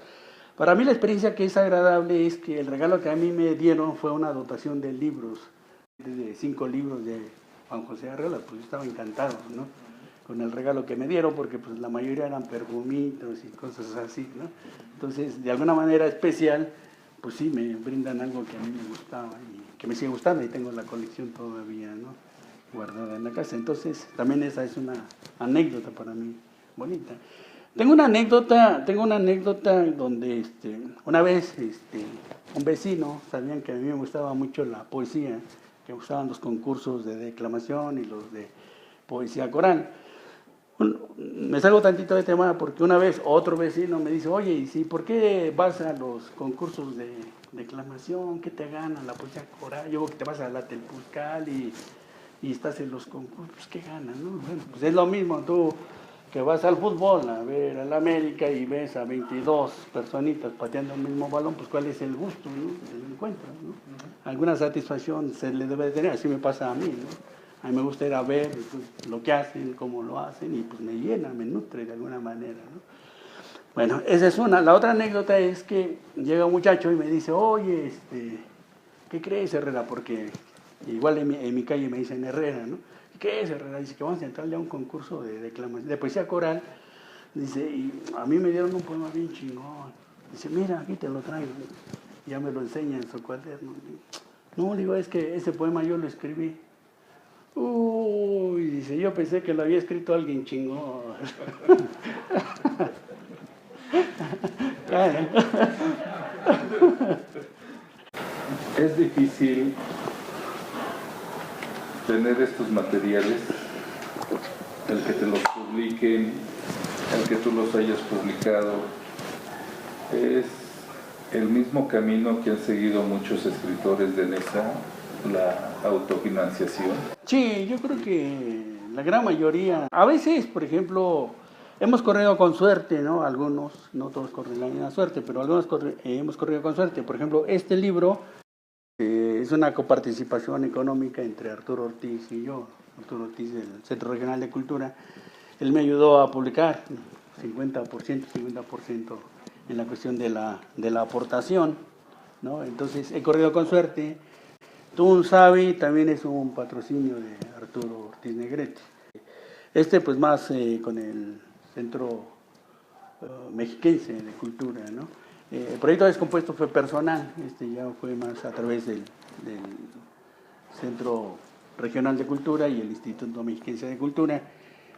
Speaker 3: Para mí la experiencia que es agradable es que el regalo que a mí me dieron fue una dotación de libros, de 5 libros de Juan José Arreola. Pues yo estaba encantado, ¿no? Con el regalo que me dieron, porque pues la mayoría eran perfumitos y cosas así, ¿no? Entonces, de alguna manera especial, pues sí, me brindan algo que a mí me gustaba y que me sigue gustando, y tengo la colección todavía, ¿no? Guardada en la casa. Entonces, también esa es una anécdota para mí bonita. Tengo una anécdota donde una vez un vecino, sabían que a mí me gustaba mucho la poesía, que me gustaban los concursos de declamación y los de poesía coral. Me salgo tantito de tema porque una vez otro vecino me dice, oye, ¿y por qué vas a los concursos de declamación? ¿Qué te gana la poesía coral? Yo creo que te vas a la Telpuzcal y estás en los concursos, pues ¿qué ganas, no? Bueno, pues es lo mismo tú que vas al fútbol a ver al América y ves a 22 personitas pateando el mismo balón, pues ¿cuál es el gusto, no? El encuentro, ¿no? Alguna satisfacción se le debe de tener, así me pasa a mí, ¿no? A mí me gusta ir a ver pues, lo que hacen, cómo lo hacen, y pues me llena, me nutre de alguna manera, ¿no? Bueno, esa es una. La otra anécdota es que llega un muchacho y me dice, oye, ¿qué crees, Herrera? Porque igual en mi calle me dicen Herrera, ¿no? ¿Qué es, Herrera? Dice que vamos a entrarle a un concurso de declamación, de poesía coral. Dice, y a mí me dieron un poema bien chingón. Dice, mira, aquí te lo traigo. Y ya me lo enseña en su cuaderno. No, digo, es que ese poema yo lo escribí. Uy, dice, yo pensé que lo había escrito alguien chingón. Claro.
Speaker 2: Es difícil tener estos materiales, el que te los publiquen, el que tú los hayas publicado. Es el mismo camino que han seguido muchos escritores de NESA, la autofinanciación.
Speaker 3: Sí, yo creo que la gran mayoría, a veces, por ejemplo, hemos corrido con suerte, ¿no? Algunos, no todos corren la misma suerte, pero algunos hemos corrido con suerte. Por ejemplo, este libro es una coparticipación económica entre Arturo Ortiz y yo. Arturo Ortiz del Centro Regional de Cultura. Él me ayudó a publicar 50% en la cuestión de la aportación, ¿no? Entonces he corrido con suerte. Tú sabes, también es un patrocinio de Arturo Ortiz Negrete. Pues más con el Centro Mexiquense de Cultura, ¿no? El proyecto Descompuesto fue personal, ya fue más a través del Centro Regional de Cultura y el Instituto Mexiquense de Cultura.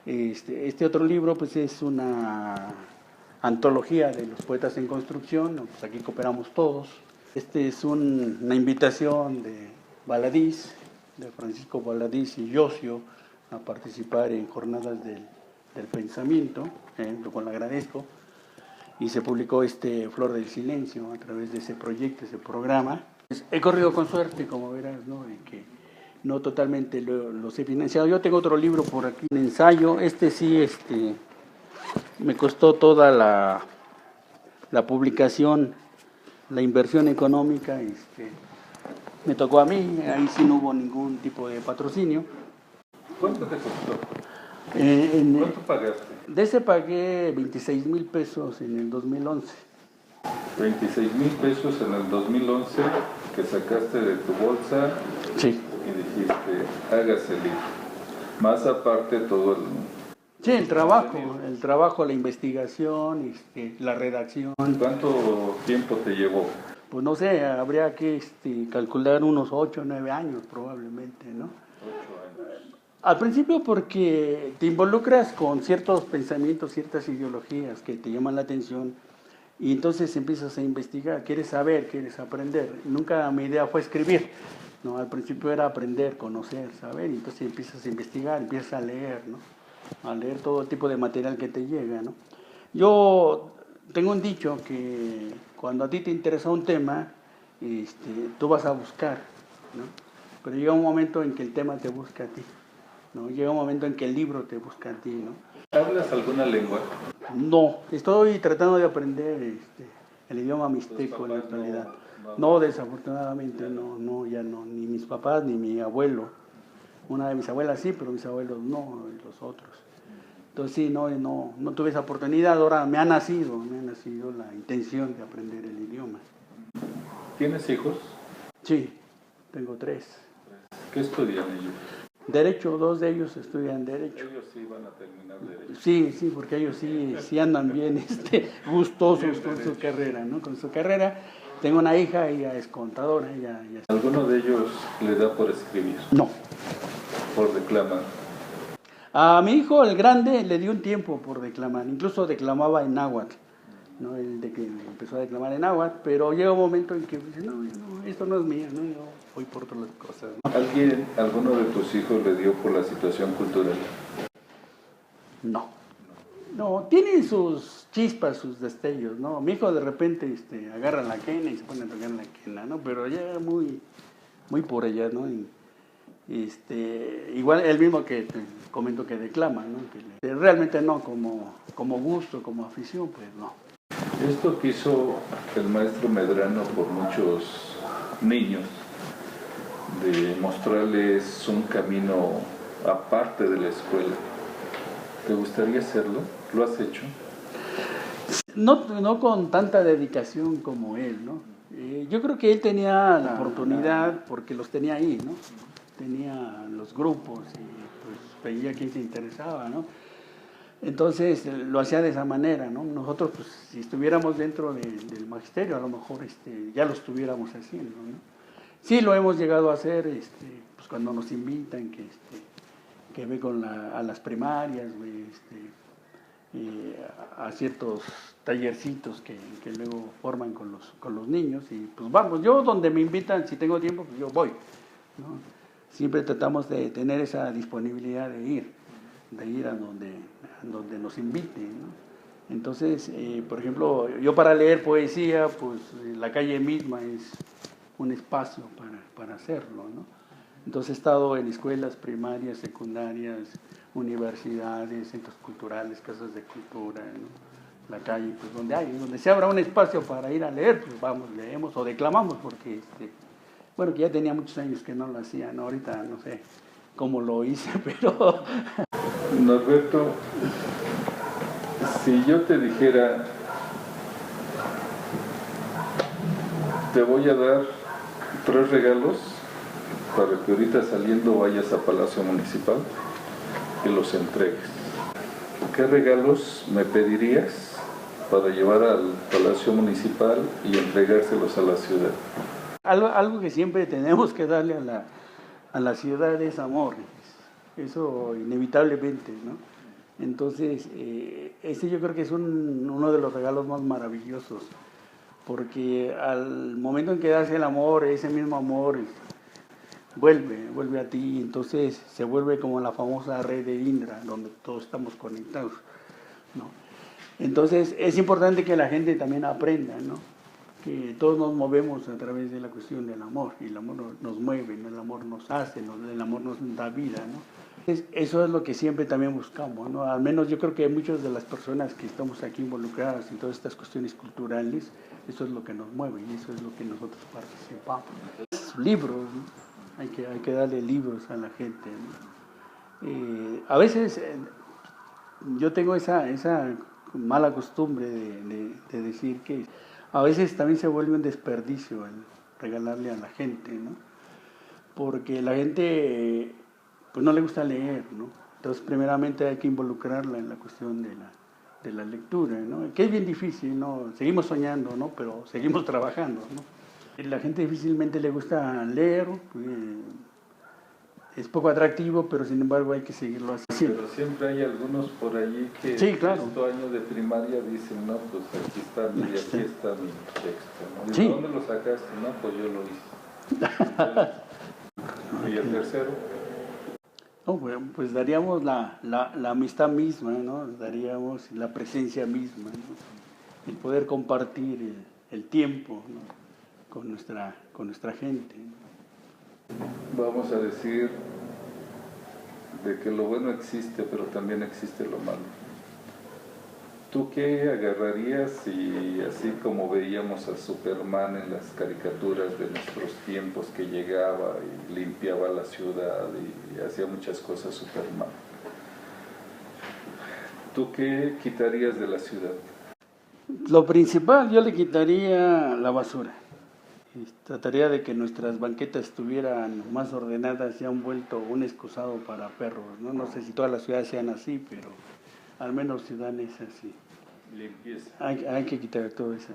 Speaker 3: Este otro libro pues es una antología de los poetas en construcción, pues aquí cooperamos todos. Es una invitación de Valadís, de Francisco Valadís y Yosio, a participar en jornadas del pensamiento, lo cual agradezco. Y se publicó Flor del Silencio a través de ese proyecto, ese programa. Pues, he corrido con suerte, como verás, ¿no? De que no totalmente los he financiado. Yo tengo otro libro por aquí, un ensayo. Sí, me costó toda la publicación, la inversión económica, me tocó a mí, ahí sí no hubo ningún tipo de patrocinio.
Speaker 2: ¿Cuánto te costó?
Speaker 3: ¿Cuánto
Speaker 2: pagaste?
Speaker 3: De ese pagué 26,000 pesos en el 2011.
Speaker 2: 26,000 pesos en el 2011 que sacaste de tu bolsa.
Speaker 3: Sí.
Speaker 2: Y dijiste, hágase el libro. Más aparte todo el...
Speaker 3: Sí, el trabajo, la investigación, la redacción.
Speaker 2: ¿Cuánto tiempo te llevó?
Speaker 3: Pues no sé, habría que calcular unos 8 o 9 años probablemente, ¿no?
Speaker 2: 8 años.
Speaker 3: Al principio porque te involucras con ciertos pensamientos, ciertas ideologías que te llaman la atención y entonces empiezas a investigar, quieres saber, quieres aprender. Nunca mi idea fue escribir, ¿no? Al principio era aprender, conocer, saber, y entonces empiezas a investigar, empiezas a leer, ¿no? A leer todo tipo de material que te llega, ¿no? Yo tengo un dicho que cuando a ti te interesa un tema, tú vas a buscar, ¿no? Pero llega un momento en que el tema te busca a ti, ¿no? Llega un momento en que el libro te busca a ti, ¿no?
Speaker 2: ¿Hablas alguna lengua?
Speaker 3: No, estoy tratando de aprender el idioma mixteco en la actualidad. No, desafortunadamente no, ya no, ni mis papás ni mi abuelo. Una de mis abuelas sí, pero mis abuelos no, y los otros. Entonces sí, no tuve esa oportunidad. Ahora me ha nacido la intención de aprender el idioma.
Speaker 2: ¿Tienes hijos?
Speaker 3: Sí, tengo 3.
Speaker 2: ¿Qué estudian ellos?
Speaker 3: Derecho, 2 de ellos estudian Derecho.
Speaker 2: Ellos sí van a terminar Derecho.
Speaker 3: Sí, porque ellos sí andan bien gustosos con su carrera, ¿no? Con su carrera. Tengo una hija, ella es contadora.
Speaker 2: ¿Alguno de ellos le da por escribir?
Speaker 3: No.
Speaker 2: ¿Por declamar?
Speaker 3: A mi hijo, el grande, le dio un tiempo por declamar. Incluso declamaba en náhuatl, ¿no? Él de que empezó a declamar en náhuatl, pero llega un momento en que dice, no, esto no es mío, ¿no? Yo voy por otras cosas, ¿no?
Speaker 2: ¿Alguno de tus hijos le dio por la situación cultural?
Speaker 3: No, tiene sus chispas, sus destellos, ¿no? Mi hijo de repente agarra la quena y se pone a tocar la quena, ¿no? Pero ya muy por allá, ¿no? Igual el mismo que te comento que declama, ¿no? Que realmente no, como gusto, como afición, pues no.
Speaker 2: Esto que hizo el maestro Medrano por muchos niños, de mostrarles un camino aparte de la escuela, ¿te gustaría hacerlo? ¿Lo has hecho?
Speaker 3: No con tanta dedicación como él, ¿no? Yo creo que él tenía la oportunidad porque los tenía ahí, ¿no? Tenía los grupos y pues veía quién se interesaba, ¿no? Entonces lo hacía de esa manera, ¿no? Nosotros, pues, si estuviéramos dentro del magisterio, a lo mejor ya lo estuviéramos haciendo, ¿no? Sí lo hemos llegado a hacer, pues cuando nos invitan, que que ve con a las primarias, a ciertos tallercitos que luego forman con los niños, y pues vamos, yo donde me invitan, si tengo tiempo, pues yo voy, ¿no? Siempre tratamos de tener esa disponibilidad de ir a donde nos inviten, ¿no? Entonces, por ejemplo, yo para leer poesía, pues la calle misma es un espacio para hacerlo, ¿no? Entonces he estado en escuelas primarias, secundarias, universidades, centros culturales, casas de cultura, ¿no? La calle, pues donde se abra un espacio para ir a leer, pues vamos, leemos o declamamos, porque bueno, que ya tenía muchos años que no lo hacía, ¿no? Ahorita no sé cómo lo hice, pero...
Speaker 2: Norberto, si yo te dijera, te voy a dar 3 regalos para que ahorita saliendo vayas a Palacio Municipal y los entregues, ¿qué regalos me pedirías para llevar al Palacio Municipal y entregárselos a la ciudad?
Speaker 3: Algo que siempre tenemos que darle a la ciudad es amor, eso inevitablemente, ¿no? Entonces, yo creo que es uno de los regalos más maravillosos, porque al momento en que das el amor, ese mismo amor vuelve a ti, entonces se vuelve como la famosa red de Indra, donde todos estamos conectados, ¿no? Entonces, es importante que la gente también aprenda, ¿no? Que todos nos movemos a través de la cuestión del amor, y el amor nos mueve, ¿no? El amor nos hace, el amor nos da vida, ¿no? Eso es lo que siempre también buscamos, ¿no? Al menos yo creo que muchas de las personas que estamos aquí involucradas en todas estas cuestiones culturales, eso es lo que nos mueve y eso es lo que nosotros participamos. Libros, ¿no? Hay que darle libros a la gente, ¿no? A veces yo tengo esa mala costumbre de decir que a veces también se vuelve un desperdicio el regalarle a la gente, ¿no? Porque la gente pues no le gusta leer, ¿no? Entonces primeramente hay que involucrarla en la cuestión de la lectura, ¿no? Que es bien difícil, ¿no? Seguimos soñando, ¿no? Pero seguimos trabajando, ¿no? La gente difícilmente le gusta leer, es poco atractivo, pero sin embargo hay que seguirlo haciendo.
Speaker 2: Pero siempre hay algunos por allí que
Speaker 3: sí, claro.
Speaker 2: en 5 años de primaria dicen, no, pues aquí está mi texto, ¿no?
Speaker 3: Sí.
Speaker 2: ¿De dónde lo sacaste? No, pues yo lo hice. ¿Y el tercero?
Speaker 3: No, bueno, pues daríamos la amistad misma, ¿no? Daríamos la presencia misma, ¿no? El poder compartir el tiempo, ¿no? con nuestra gente, ¿no?
Speaker 2: Vamos a decir de que lo bueno existe, pero también existe lo malo. ¿Tú qué agarrarías y así como veíamos a Superman en las caricaturas de nuestros tiempos, que llegaba y limpiaba la ciudad y hacía muchas cosas Superman? ¿Tú qué quitarías de la ciudad?
Speaker 3: Lo principal, yo le quitaría la basura. Trataría de que nuestras banquetas estuvieran más ordenadas y han vuelto un excusado para perros, ¿no? No sé si todas las ciudades sean así, pero al menos Ciudad es así.
Speaker 2: Limpieza.
Speaker 3: Hay que quitar toda esa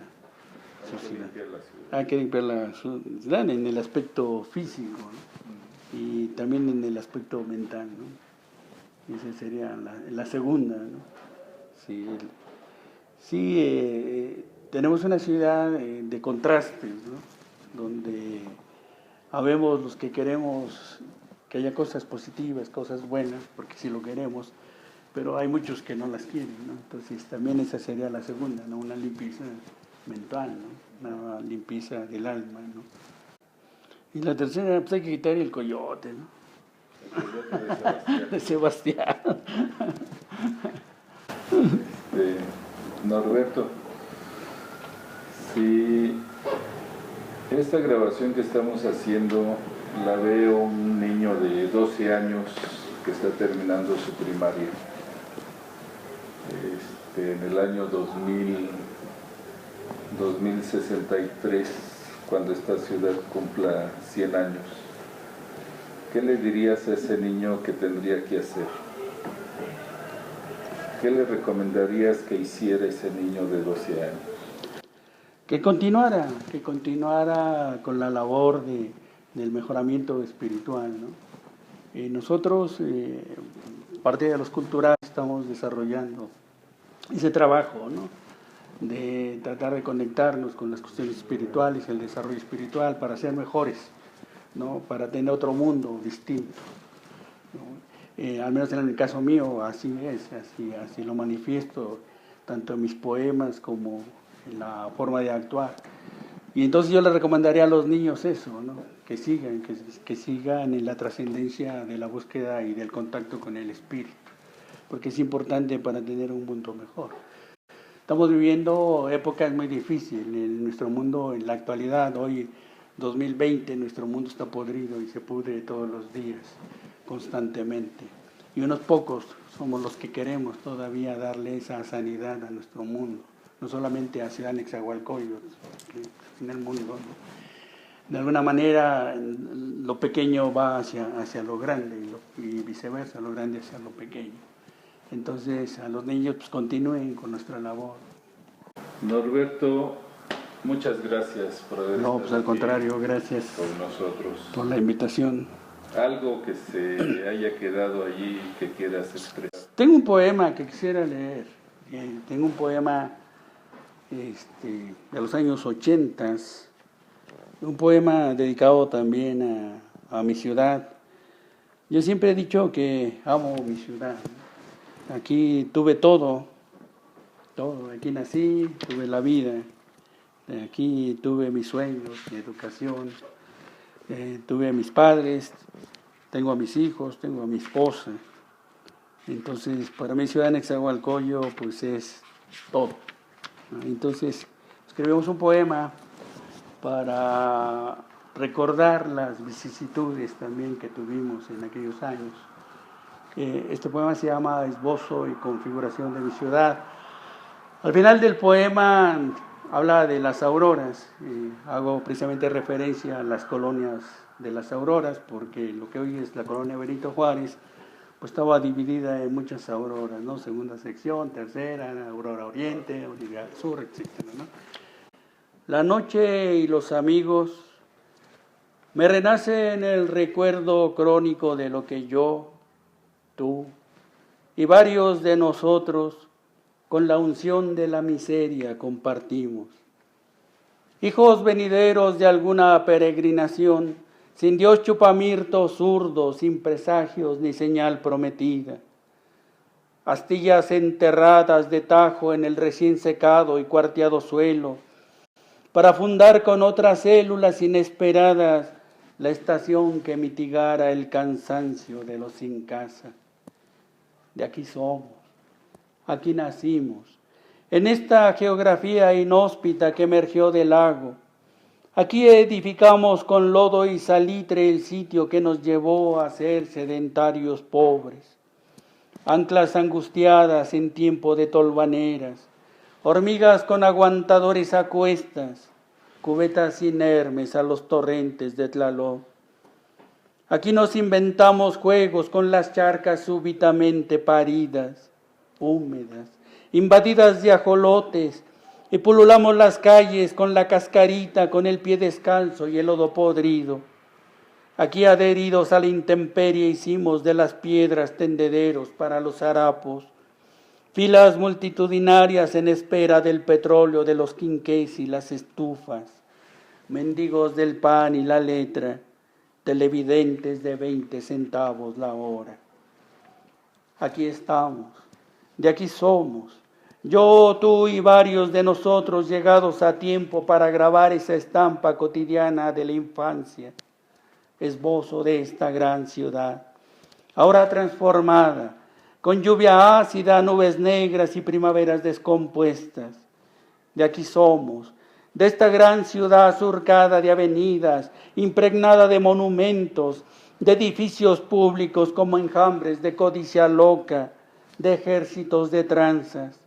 Speaker 3: suciedad.
Speaker 2: Hay que limpiar la ciudad.
Speaker 3: Hay que limpiar la ciudad en el aspecto físico, ¿no? Y también en el aspecto mental, ¿no? Esa sería la segunda, ¿no? Sí, tenemos una ciudad de contrastes, ¿no? Donde habemos los que queremos que haya cosas positivas, cosas buenas, porque sí lo queremos, pero hay muchos que no las quieren, ¿no? Entonces también esa sería la segunda, ¿no? Una limpieza mental, ¿no? Una limpieza del alma, ¿no? Y la tercera, pues hay que quitar el coyote, ¿no?
Speaker 2: El coyote
Speaker 3: de Sebastián.
Speaker 2: Norberto, si esta grabación que estamos haciendo la veo un niño de 12 años que está terminando su primaria, en el año 2063, cuando esta ciudad cumpla 100 años, ¿qué le dirías a ese niño que tendría que hacer? ¿Qué le recomendarías que hiciera ese niño de 12 años?
Speaker 3: Que continuara con la labor del mejoramiento espiritual, ¿no? Nosotros, parte de los culturales, estamos desarrollando ese trabajo, ¿no? De tratar de conectarnos con las cuestiones espirituales, el desarrollo espiritual, para ser mejores, ¿no? Para tener otro mundo distinto, ¿no? Al menos en el caso mío, así es, así lo manifiesto, tanto en mis poemas como en la forma de actuar. Y entonces yo le recomendaría a los niños eso, ¿no? Que sigan en la trascendencia de la búsqueda y del contacto con el espíritu, porque es importante para tener un mundo mejor. Estamos viviendo épocas muy difíciles en nuestro mundo, en la actualidad, hoy 2020, nuestro mundo está podrido y se pudre todos los días, constantemente. Y unos pocos somos los que queremos todavía darle esa sanidad a nuestro mundo, no solamente a Ciudad Nezahualcóyotl, en el mundo, ¿no? De alguna manera lo pequeño va hacia lo grande y viceversa, lo grande hacia lo pequeño. Entonces a los niños pues continúen con nuestra labor.
Speaker 2: Norberto, muchas gracias por haber estado
Speaker 3: No, pues al contrario, gracias
Speaker 2: con nosotros.
Speaker 3: por la invitación.
Speaker 2: Algo que se haya quedado allí que quieras expresar.
Speaker 3: Tengo un poema que quisiera leer. Tengo un poema de los años 80, un poema dedicado también a mi ciudad. Yo siempre he dicho que amo mi ciudad. Aquí tuve todo, aquí nací, tuve la vida, aquí tuve mis sueños, mi educación, tuve a mis padres, tengo a mis hijos, tengo a mi esposa. Entonces, para mí Ciudad Nezahualcóyotl pues es todo. Entonces, escribimos un poema para recordar las vicisitudes también que tuvimos en aquellos años. Este poema se llama Esbozo y configuración de mi ciudad. Al final del poema habla de las auroras. Hago precisamente referencia a las colonias de las auroras, porque lo que hoy es la colonia Benito Juárez, pues estaba dividida en muchas auroras, ¿no? Segunda sección, tercera, Aurora Oriente, Aurora Sur, etc., ¿no? La noche y los amigos me renacen el recuerdo crónico de lo que yo, tú y varios de nosotros con la unción de la miseria compartimos. Hijos venideros de alguna peregrinación, sin Dios chupamirto zurdo, sin presagios ni señal prometida. Astillas enterradas de tajo en el recién secado y cuarteado suelo, para fundar con otras células inesperadas la estación que mitigara el cansancio de los sin casa. De aquí somos, aquí nacimos, en esta geografía inhóspita que emergió del lago. Aquí edificamos con lodo y salitre el sitio que nos llevó a ser sedentarios pobres. Anclas angustiadas en tiempo de tolvaneras, hormigas con aguantadores a cuestas, cubetas inermes a los torrentes de Tlaloc. Aquí nos inventamos juegos con las charcas súbitamente paridas, húmedas, invadidas de ajolotes, y pululamos las calles con la cascarita, con el pie descalzo y el lodo podrido. Aquí adheridos a la intemperie hicimos de las piedras tendederos para los harapos, filas multitudinarias en espera del petróleo de los quinqués y las estufas, mendigos del pan y la letra, televidentes de 20 centavos la hora. Aquí estamos, de aquí somos, yo, tú y varios de nosotros llegados a tiempo para grabar esa estampa cotidiana de la infancia, esbozo de esta gran ciudad, ahora transformada, con lluvia ácida, nubes negras y primaveras descompuestas. De aquí somos, de esta gran ciudad surcada de avenidas, impregnada de monumentos, de edificios públicos como enjambres de codicia loca, de ejércitos de tranzas.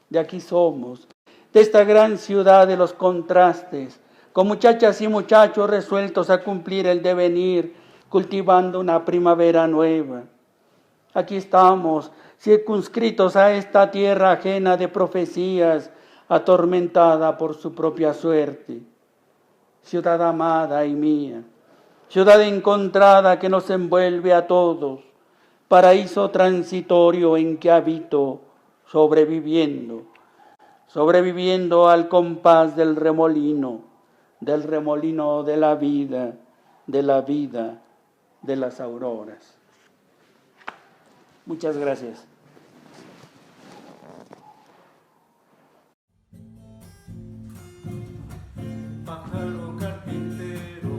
Speaker 3: De aquí somos, de esta gran ciudad de los contrastes, con muchachas y muchachos resueltos a cumplir el devenir, cultivando una primavera nueva. Aquí estamos, circunscritos a esta tierra ajena de profecías, atormentada por su propia suerte. Ciudad amada y mía, ciudad encontrada que nos envuelve a todos, paraíso transitorio en que habito, sobreviviendo al compás del remolino de la vida, de las auroras. Muchas gracias.
Speaker 1: Pájaro carpintero,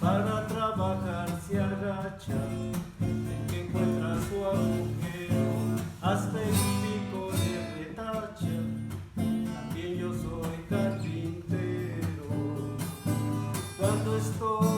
Speaker 1: para trabajar se agacha, el que encuentra su agujero, hasta el pico le retacha. También yo soy carpintero, cuando estoy